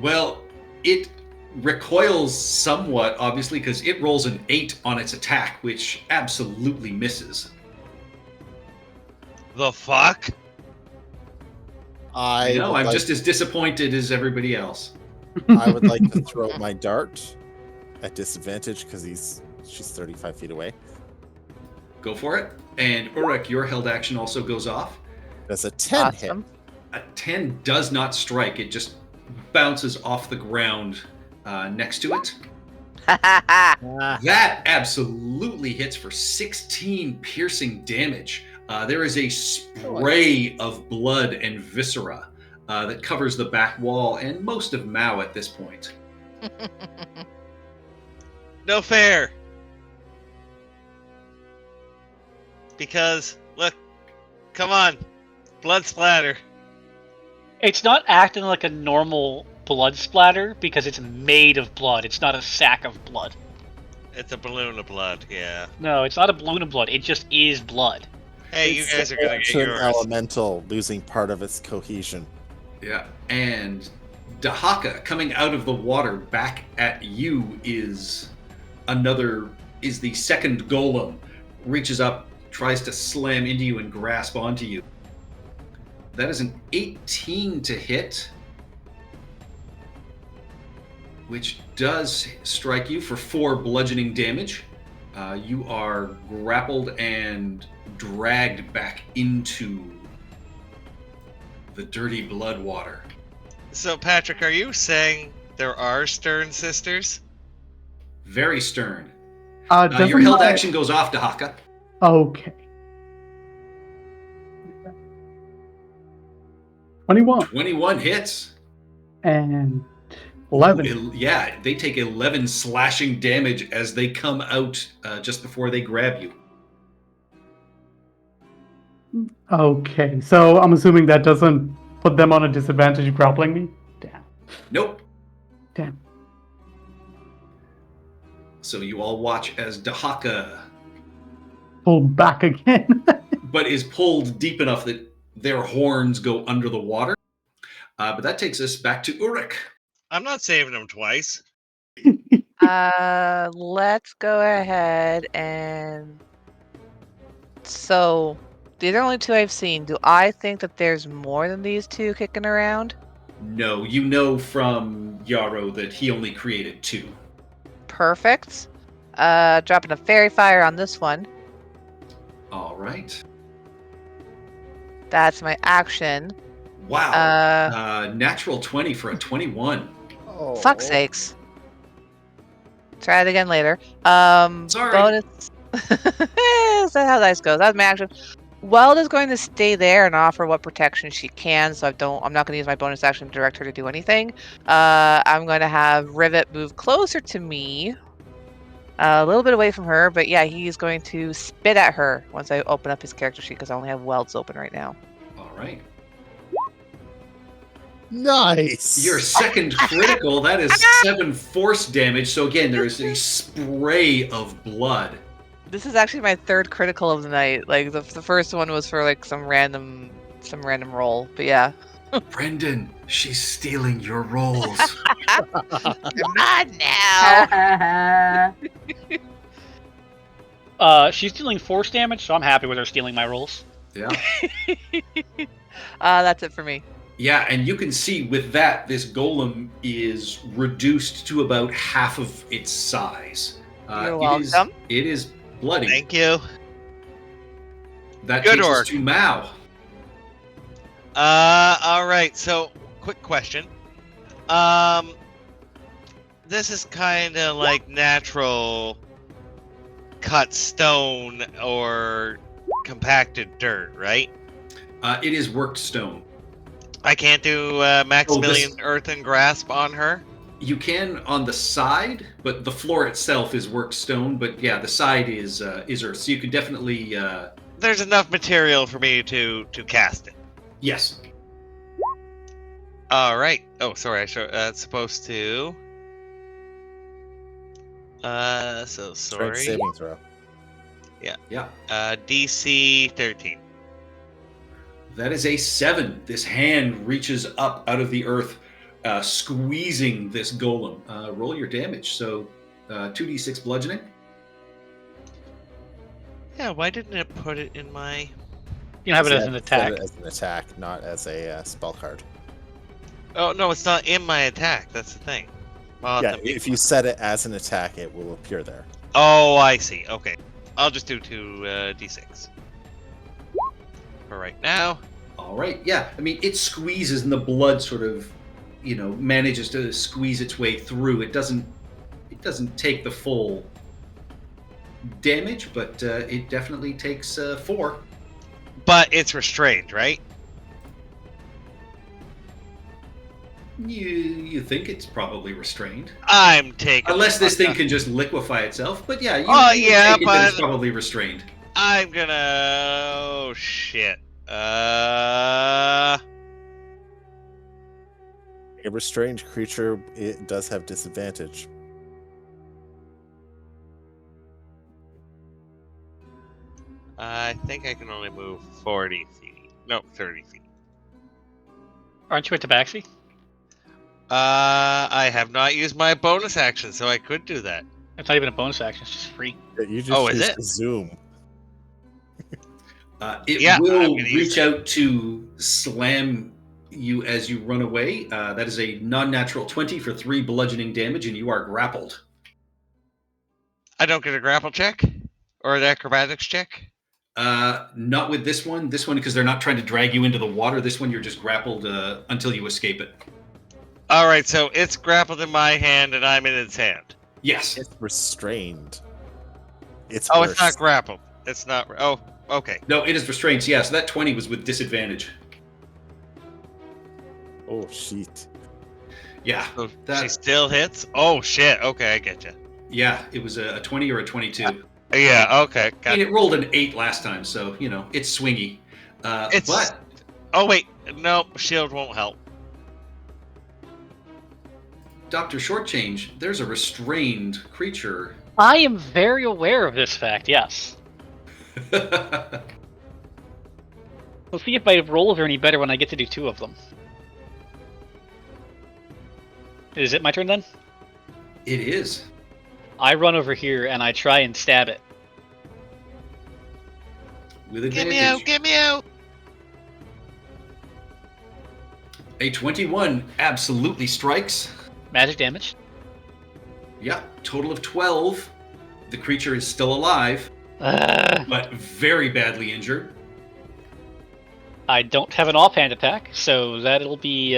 well, it recoils somewhat, obviously, because it rolls an 8 on its attack, which absolutely misses. The fuck? I No, would I'm like- just as disappointed as everybody else. I would like to throw my dart at disadvantage because she's 35 feet away. Go for it. And Uruk, your held action also goes off. That's a 10 Awesome. A 10 does not strike. It just bounces off the ground next to it. That absolutely hits for 16 piercing damage. There is a spray of blood and viscera that covers the back wall and most of Mao at this point. No fair. Because, look, come on. Blood splatter. It's not acting like a normal blood splatter because it's made of blood. It's not a sack of blood. It's a balloon of blood, yeah. No, it's not a balloon of blood. It just is blood. Hey, you It's guys are gonna get an yours. elemental losing part of its cohesion. Yeah. And Dahaka coming out of the water back at you is the second golem. Reaches up, tries to slam into you and grasp onto you. That is an 18 to hit, which does strike you for 4 bludgeoning damage. You are grappled and dragged back into the dirty blood water. So, Patrick, are you saying there are Stern sisters? Very stern. Doesn't Your held my- action goes off, Dahaka. Okay. 21 21 hits. and 11. Yeah, they take 11 slashing damage as they come out just before they grab you. Okay, so I'm assuming that doesn't put them on a disadvantage grappling me? Damn. Nope. Damn. So you all watch as Dahaka, Pull back again. but is pulled deep enough that their horns go under the water. But that takes us back to Uruk. I'm not saving them twice. Let's go ahead and. So, these are only 2 I've seen. Do I think that there's more than these 2 kicking around? No, you know from Yarrow that he only created 2. Perfect. Dropping a fairy fire on this one. All right. That's my action. Wow. Natural 20 for a 21. Oh, Fuck sakes. Try it again later. Sorry. Bonus. That's how dice goes. That's my action. Weld is going to stay there and offer what protection she can, so I'm not going to use my bonus action to direct her to do anything. I'm going to have Rivet move closer to me, a little bit away from her, but yeah, he's going to spit at her once I open up his character sheet because I only have welds open right now. All right. Nice. Your second critical, that is 7 force damage. So again, there is a spray of blood. This is actually my 3rd critical of the night. Like the first one was for like some random roll, but yeah. Brendan, she's stealing your rolls. Come on now. She's dealing force damage, so I'm happy with her stealing my rolls. Yeah. That's it for me. Yeah, and you can see with that, this golem is reduced to about half of its size. You're it is- welcome. It is bloody. Thank you. That Good takes us orc. to Mao. All right. So, quick question. This is kind of like natural cut stone or compacted dirt, right? It is worked stone. I can't do Maximilian Earthen Grasp on her. You can on the side, but the floor itself is worked stone. But yeah, the side is earth, so you could definitely. There's enough material for me to cast it. Yes. All right. Oh, sorry. It's supposed to. So Strength sorry. saving throw. Yeah. DC 13. That is a 7. This hand reaches up out of the earth, squeezing this golem. Roll your damage. So 2d6 bludgeoning. Yeah. Why didn't it put it in my? You can have it as Set- an set attack. it as an attack, not as a spell card. Oh no, it's not in my attack. That's the thing. Yeah, if you set it as an attack, it will appear there. Oh, I see. Okay, I'll just do 2 d6 for right now. All right. Yeah. I mean, it squeezes, and the blood sort of, manages to squeeze its way through. It doesn't take the full damage, but it definitely takes 4. But it's restrained, right? You think it's probably restrained, I'm taking. unless this thing can just liquefy itself. But yeah, you yeah, take it that it's but- probably restrained. I'm gonna. Oh shit. A restrained creature, it does have disadvantage. I think I can only move 40 feet. No, 30 feet. Aren't you at Tabaxi? I have not used my bonus action, so I could do that. It's not even a bonus action, it's just free. You just Oh, is used it? to zoom. It Yeah, I'm will gonna use reach it. out to slam you as you run away. That is a non-natural 20 for 3 bludgeoning damage, and you are grappled. I don't get a grapple check or an acrobatics check. Not with this one. This one, because they're not trying to drag you into the water. This one, you're just grappled until you escape it. All right, so it's grappled in my hand, and I'm in its hand. Yes. It's restrained. It's Oh, worse. it's not grappled. It's not. Oh, okay. No, it is restrained. Yeah, so that 20 was with disadvantage. Oh, shit. Yeah. So she That, still hits. Oh shit. Okay, I get you. yeah, it was a 20 or a 22. Yeah. Okay. I Got mean, it rolled an 8 last time, so, it's swingy. It's- But Oh wait. No, shield won't help. Dr. Shortchange, there's a restrained creature. I am very aware of this fact, yes. It We'll see if my rolls are any better when I get to do 2 of them. Is it my turn then? is. I run over here and I try and stab it. With Get advantage. me out! Get me out! A 21 absolutely strikes. Magic damage. Yeah, total of 12. The creature is still alive, Uh, but very badly injured. I don't have an offhand attack, so that'll be,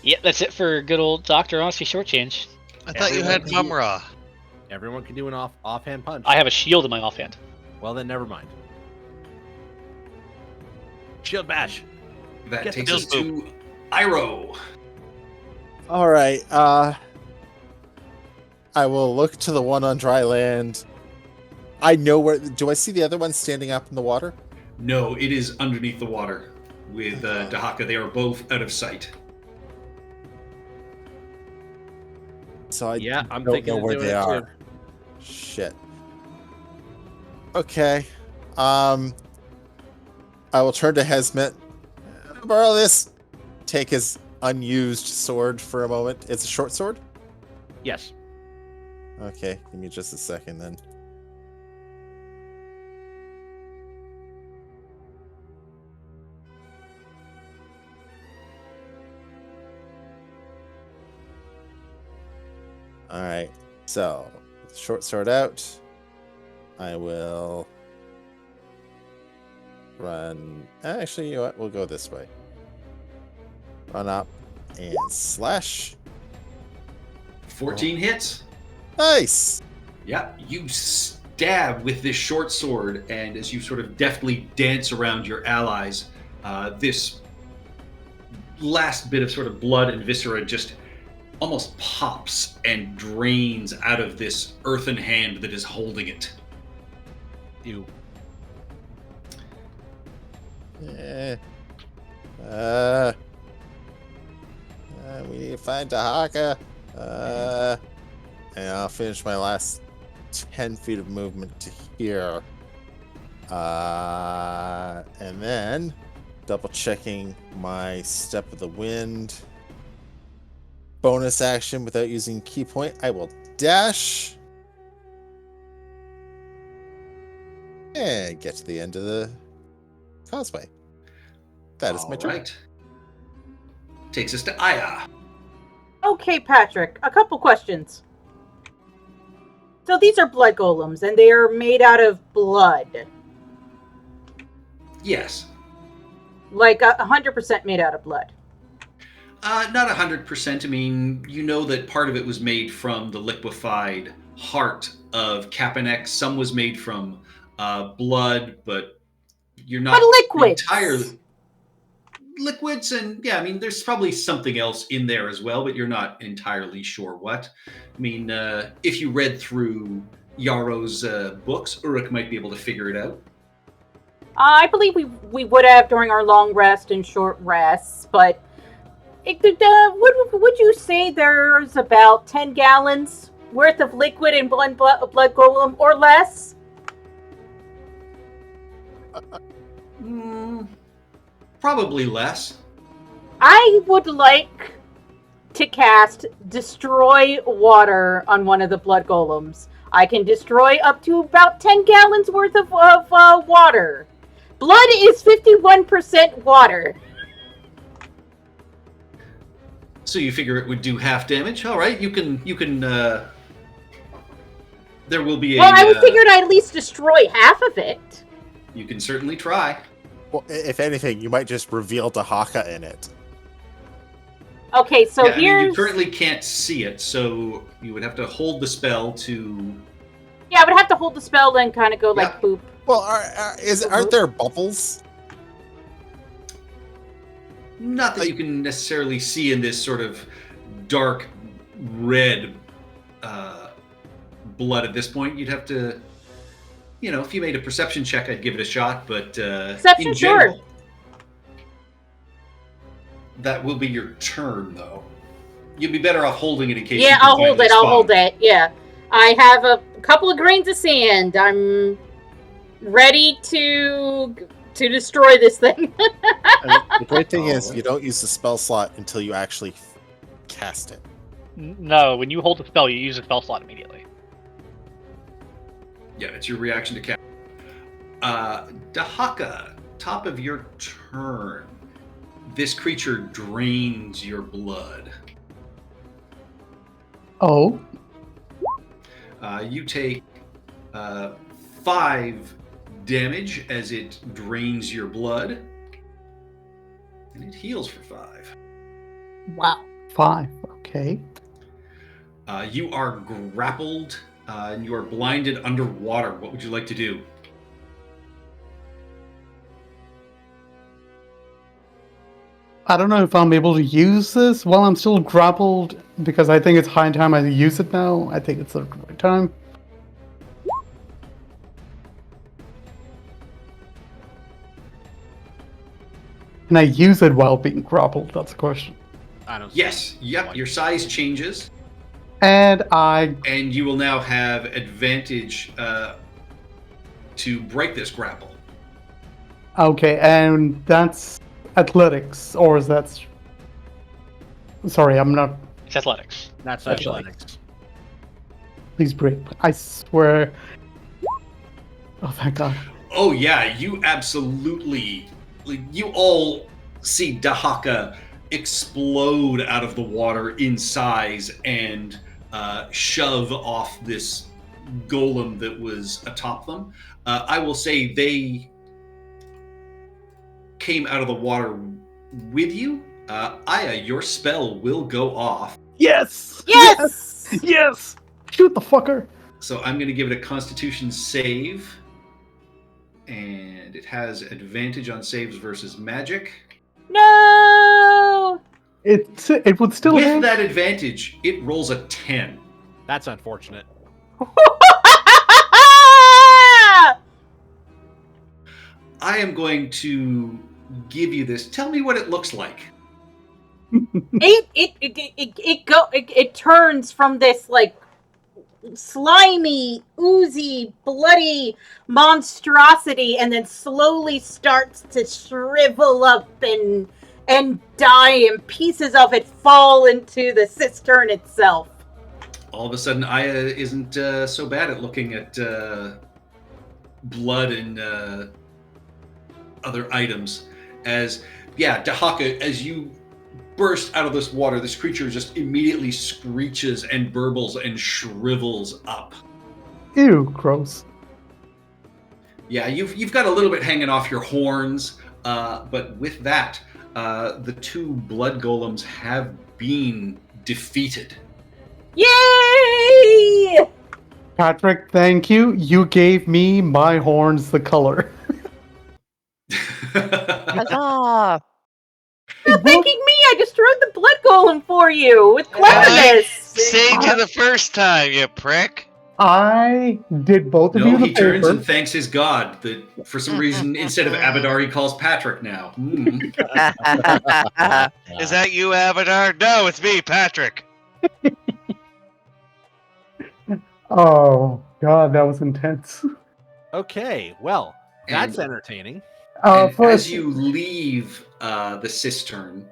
Yeah, that's it for good old Dr. Honesty Shortchange. I thought you had Everyone- Mumra. Everyone can do an offhand punch. I have a shield in my offhand. Well, then never mind. Shield bash. That Get the takes us build to Iroh. All right. I will look to the one on dry land. I know where. Do I see the other one standing up in the water? No, it is underneath the water with Dahaka. They are both out of sight. So I Yeah, I'm don't thinking know of where doing they it too. are. Shit. Okay. I will turn to Hesmet. Borrow this. Take his unused sword for a moment. It's a short sword? Yes. Okay, give me just a second then. So, short sword out. I will run. Actually, you know what? We'll go this way. Run up and slash. 14 hits. Nice. Yeah, you stab with this short sword, and as you sort of deftly dance around your allies, this last bit of sort of blood and viscera just almost pops and drains out of this earthen hand that is holding it. Ew. Yeah. We need to find Dahaka. And I'll finish my last 10 feet of movement to here. And then double checking my Step of the Wind. Bonus action without using key point. I will dash. And get to the end of the causeway. That is my turn. Right. Takes us to Aya. Okay, Patrick, a couple questions. So these are blood golems, and they are made out of blood. Yes. Like 100% made out of blood. Not 100%. I mean, you know that part of it was made from the liquefied heart of Kapanek. Some was made from blood, but you're not liquids. entirely... Liquids, and yeah, I mean, there's probably something else in there as well, but you're not entirely sure what. I mean, if you read through Yarrow's books, Uruk might be able to figure it out. I believe we would have during our long rest and short rests, but would you say there's about 10 gallons worth of liquid in blood golem or less? Probably less. I would like to cast Destroy Water on one of the blood golems. I can destroy up to about 10 gallons worth of water. Blood is 51% water. So you figure it would do half damage? All right, you can. There will be a. Well, I figured I'd at least destroy half of it. You can certainly try. Well, if anything, you might just reveal Dahaka in it. Okay, so yeah, here's... I mean, you currently can't see it, so you would have to hold the spell to... Yeah, I would have to hold the spell, then kind of go like boop. Well, aren't there bubbles? Not that you can necessarily see in this sort of dark red blood at this point. You'd have to... You know, if you made a perception check, I'd give it a shot, but Perception, in general, sure. that will be your turn, though. You'd be better off holding it in case. Yeah, I'll hold it. I'll hold it. Yeah, I have a couple of grains of sand. I'm ready to destroy this thing. The great thing is, you don't use the spell slot until you actually cast it. No, when you hold the spell, you use the spell slot immediately. Yeah, it's your reaction to cast. Dahaka, top of your turn. This creature drains your blood. Oh. You take 5 damage as it drains your blood. And it heals for 5. Wow. 5, okay. You are grappled and you are blinded underwater. What would you like to do? I don't know if I'm able to use this while I'm still grappled, because I think it's high time I use it now. I think it's the right time. Can I use it while being grappled? That's the question. I don't. Yes. Yep. Your size changes. And you will now have advantage to break this grapple. Okay, and that's athletics, or is that... Sorry, I'm not... It's athletics. That's Athletics. athletics. Please break. I swear... Oh, thank God. Oh yeah, you absolutely... You all see Dahaka explode out of the water in size, and shove off this golem that was atop them. I will say they came out of the water with you. Aya, your spell will go off. Yes! Yes! Yes! Shoot the fucker! So I'm going to give it a Constitution save. And it has advantage on saves versus magic. No! It would still With hit. that advantage, it rolls a 10. That's unfortunate. I am going to give you this. Tell me what it looks like. It turns from this like slimy, oozy, bloody monstrosity, and then slowly starts to shrivel up and die, and pieces of it fall into the cistern itself. All of a sudden, Aya isn't so bad at looking at blood and other items. Dahaka, as you burst out of this water, this creature just immediately screeches and burbles and shrivels up. Ew, gross. Yeah, you've got a little bit hanging off your horns, but with that, the two blood golems have been defeated. Yay! Patrick, thank you. You gave me my horns the color. Huzzah! You're thanking me! I destroyed the blood golem for you with cleverness! Saved you the first time, you prick. I did both of No, you the he turns favor. and thanks his god that for some reason, instead of Abadar, he calls Patrick now. Is that you, Abadar? No, it's me, Patrick. Oh, God, that was intense. Okay, well, that's And- entertaining. And First, as you leave the cistern,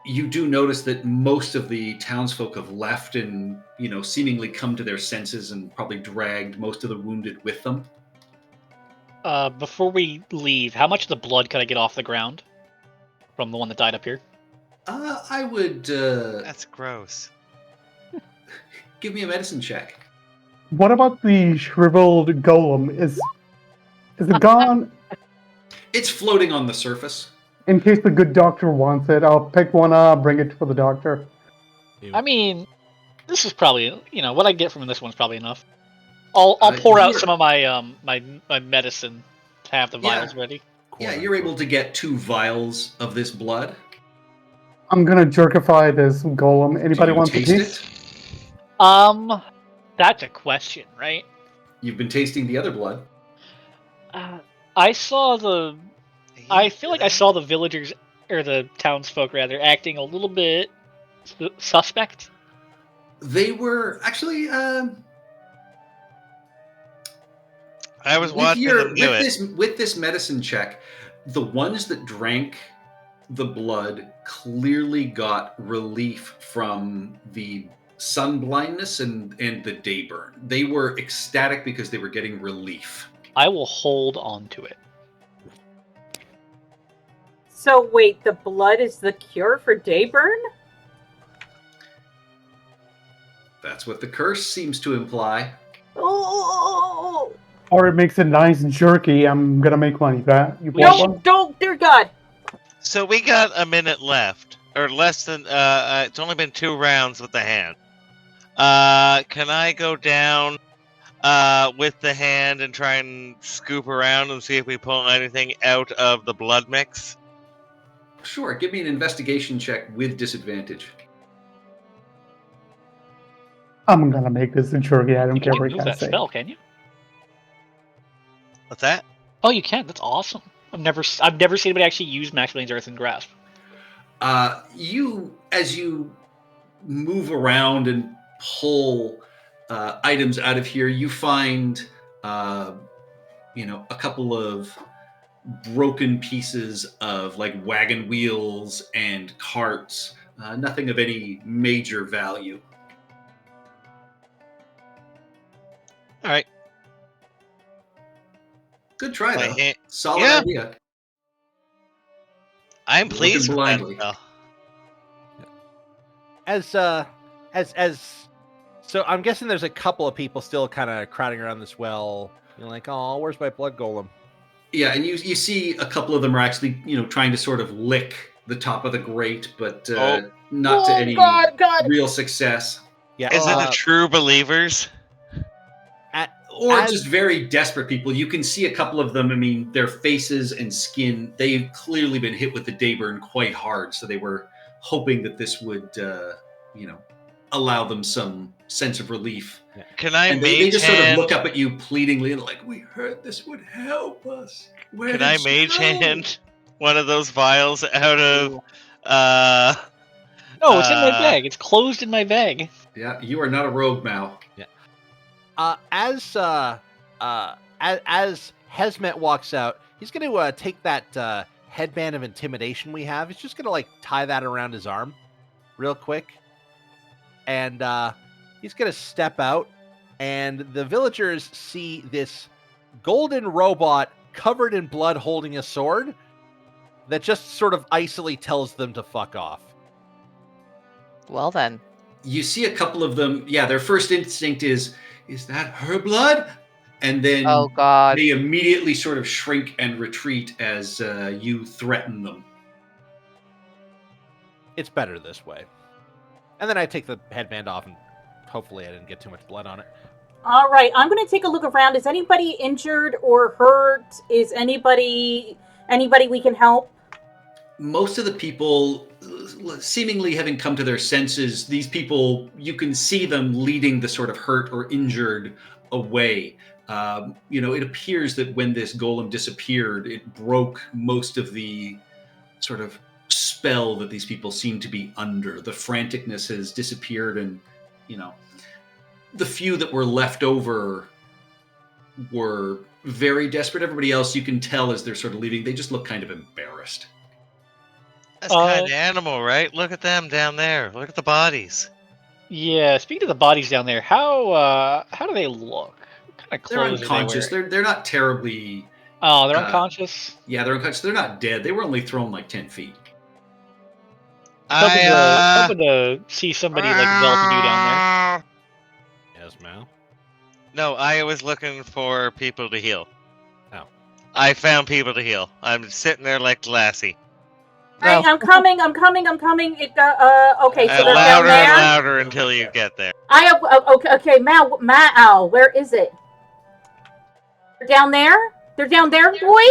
you do notice that most of the townsfolk have left and, seemingly come to their senses and probably dragged most of the wounded with them. Before we leave, how much of the blood can I get off the ground from the one that died up here? I would That's gross. give me a medicine check. what about the shriveled golem? Is it gone? It's floating on the surface. In case the good doctor wants it, I'll pick one up, bring it for the doctor. I mean, this is probably what I get from this one's probably enough. I'll pour out you're- some of my my medicine to have the vials ready. Yeah, you're able to get 2 vials of this blood. I'm gonna jerkify this golem. Do Anybody you want a taste piece? it? That's a question, right? You've been tasting the other blood. I saw the. I feel like I saw the villagers or the townsfolk rather acting a little bit suspect. They were actually I was watching them do it. with this medicine check, the ones that drank the blood clearly got relief from the sun blindness and the day burn. They were ecstatic because they were getting relief. I will hold on to it. So wait, the blood is the cure for dayburn? That's what the curse seems to imply. Oh! Or it makes it nice and jerky. I'm gonna make money. That you want No, one? don't, dear God! So we got a minute left, or less than. It's only been 2 rounds with the hand. Can I go down with the hand and try and scoop around and see if we pull anything out of the blood mix? Sure, give me an investigation check with disadvantage. I'm gonna make this a jerky. I don't You care can what you move guys that say. spell, can you? What's that? Oh, you can. That's awesome. I've never seen anybody actually use Maximilian's Earthen Grasp. As you move around and pull items out of here, you find a couple of broken pieces of like wagon wheels and carts. Nothing of any major value. All right. Good try My though. hand- Solid Yeah. idea. I'm Looking pleased with that blindly. spell. As So I'm guessing there's a couple of people still kind of crowding around this well. You're like, oh, where's my blood golem? Yeah, and you see a couple of them are actually, trying to sort of lick the top of the grate, but not to any God. real success. Yeah. Is it the true believers? Or As- just very desperate people. You can see a couple of them. I mean, their faces and skin, they've clearly been hit with the Dayburn quite hard. So they were hoping that this would, allow them some sense of relief. Can I And mage they just sort of hand? look up at you pleadingly and like, we heard this would help us. Where Can did I you mage go?" hand one of those vials out of? No, it's in my bag. It's closed in my bag. Yeah, you are not a rogue, Mal. As Hesmet walks out, he's going to take that headband of intimidation we have. He's just going to like tie that around his arm, real quick, and he's going to step out. And the villagers see this golden robot covered in blood holding a sword that just sort of icily tells them to fuck off. Well then. You see a couple of them. Yeah, their first instinct is that her blood? And then Oh God. they immediately sort of shrink and retreat as you threaten them. It's better this way. And then I take the headband off, and hopefully I didn't get too much blood on it. All right, I'm going to take a look around. Is anybody injured or hurt? Is anybody we can help? Most of the people seemingly having come to their senses, these people, you can see them leading the sort of hurt or injured away. It appears that when this golem disappeared, it broke most of the sort of spell that these people seem to be under. The franticness has disappeared, and, the few that were left over were very desperate. Everybody else, you can tell as they're sort of leaving, they just look kind of embarrassed. That's kind of animal, right? Look at them down there. Look at the bodies. Yeah, speaking of the bodies down there, how do they look? What kind of They're clothes unconscious. are they wearing? They're not terribly. Oh, they're unconscious? Yeah, they're unconscious. They're not dead. They were only thrown like 10 feet. Hoping to see somebody like well-to-do down there. Yes, Mal. No, I was looking for people to heal. Oh. I found people to heal. I'm sitting there like Lassie. Hey, I'm coming. It okay, so they're down Louder there. and louder until you get there. I have okay, Mal, where is it? They're down there? They're down there, boy?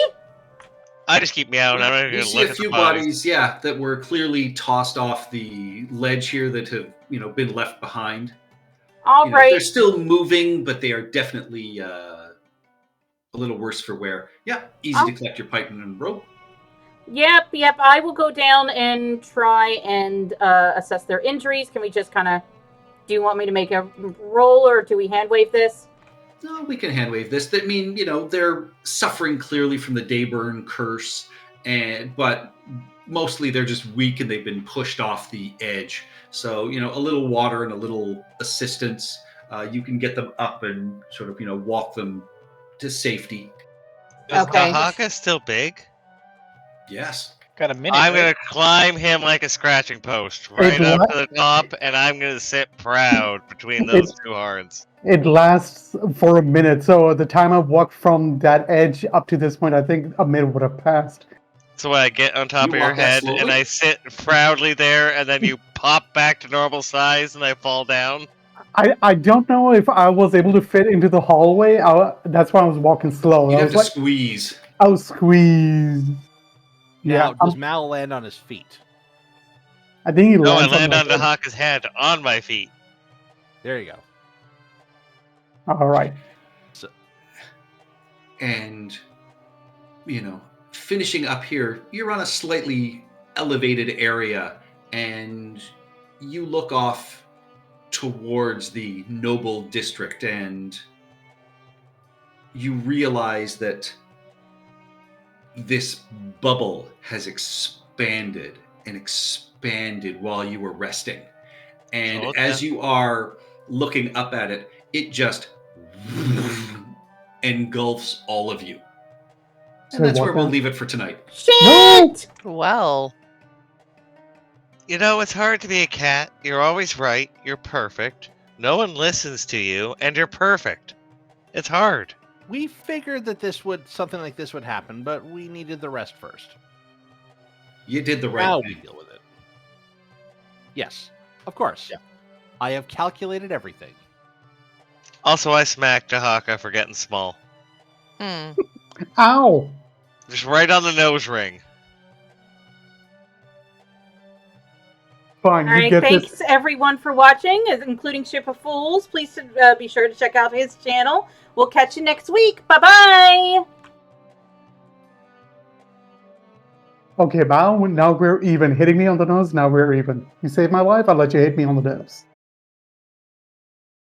I just keep meowing. I'm not You gonna see look a at few the bodies. bodies, yeah, that were clearly tossed off the ledge here that have, been left behind. All right. They're still moving, but they are definitely a little worse for wear. Yeah, easy to collect your pipe and rope. Yep. I will go down and try and assess their injuries. Can we just kind of... Do you want me to make a roll, or do we hand wave this? No, we can hand wave this. I mean, they're suffering clearly from the Dayburn curse, but mostly they're just weak and they've been pushed off the edge. So, a little water and a little assistance, you can get them up and sort of, walk them to safety. Is Okay. Dahaka still big? Yes. Got a minute. I'm right? gonna climb him like a scratching post right Hey, up what? to the top, and I'm gonna sit proud between those two horns. It lasts for a minute, so the time I've walked from that edge up to this point, I think a minute would have passed. So I get on top You of your walk that head, slowly? and I sit proudly there, and then you pop back to normal size, and I fall down. I don't know if I was able to fit into the hallway. That's why I was walking slow. You I have was to like, squeeze. I was squeezed. Now, Yeah, does Mal land on his feet? I think he No, I lands land my on Dahaka's head on my feet. There you go. All right. And, finishing up here, you're on a slightly elevated area, and you look off towards the noble district, and you realize that this bubble has expanded and expanded while you were resting. And Okay. as you are looking up at it, it just engulfs all of you. So And that's what where we'll then? leave it for tonight. Shit! Well, You know, it's hard to be a cat. You're always right. You're perfect. No one listens to you, and you're perfect. It's hard. We figured that something like this would happen, but we needed the rest first. You did the right Now we thing. deal with it. Yes, of course. Yeah. I have calculated everything. Also, I smacked Dahaka for getting small. Ow! Just right on the nose ring. Fine, All you right, get thanks this. everyone for watching, including Ship of Fools. Please be sure to check out his channel. We'll catch you next week. Bye-bye! Okay, now we're even. Hitting me on the nose, now we're even. You saved my life, I'll let you hit me on the nose.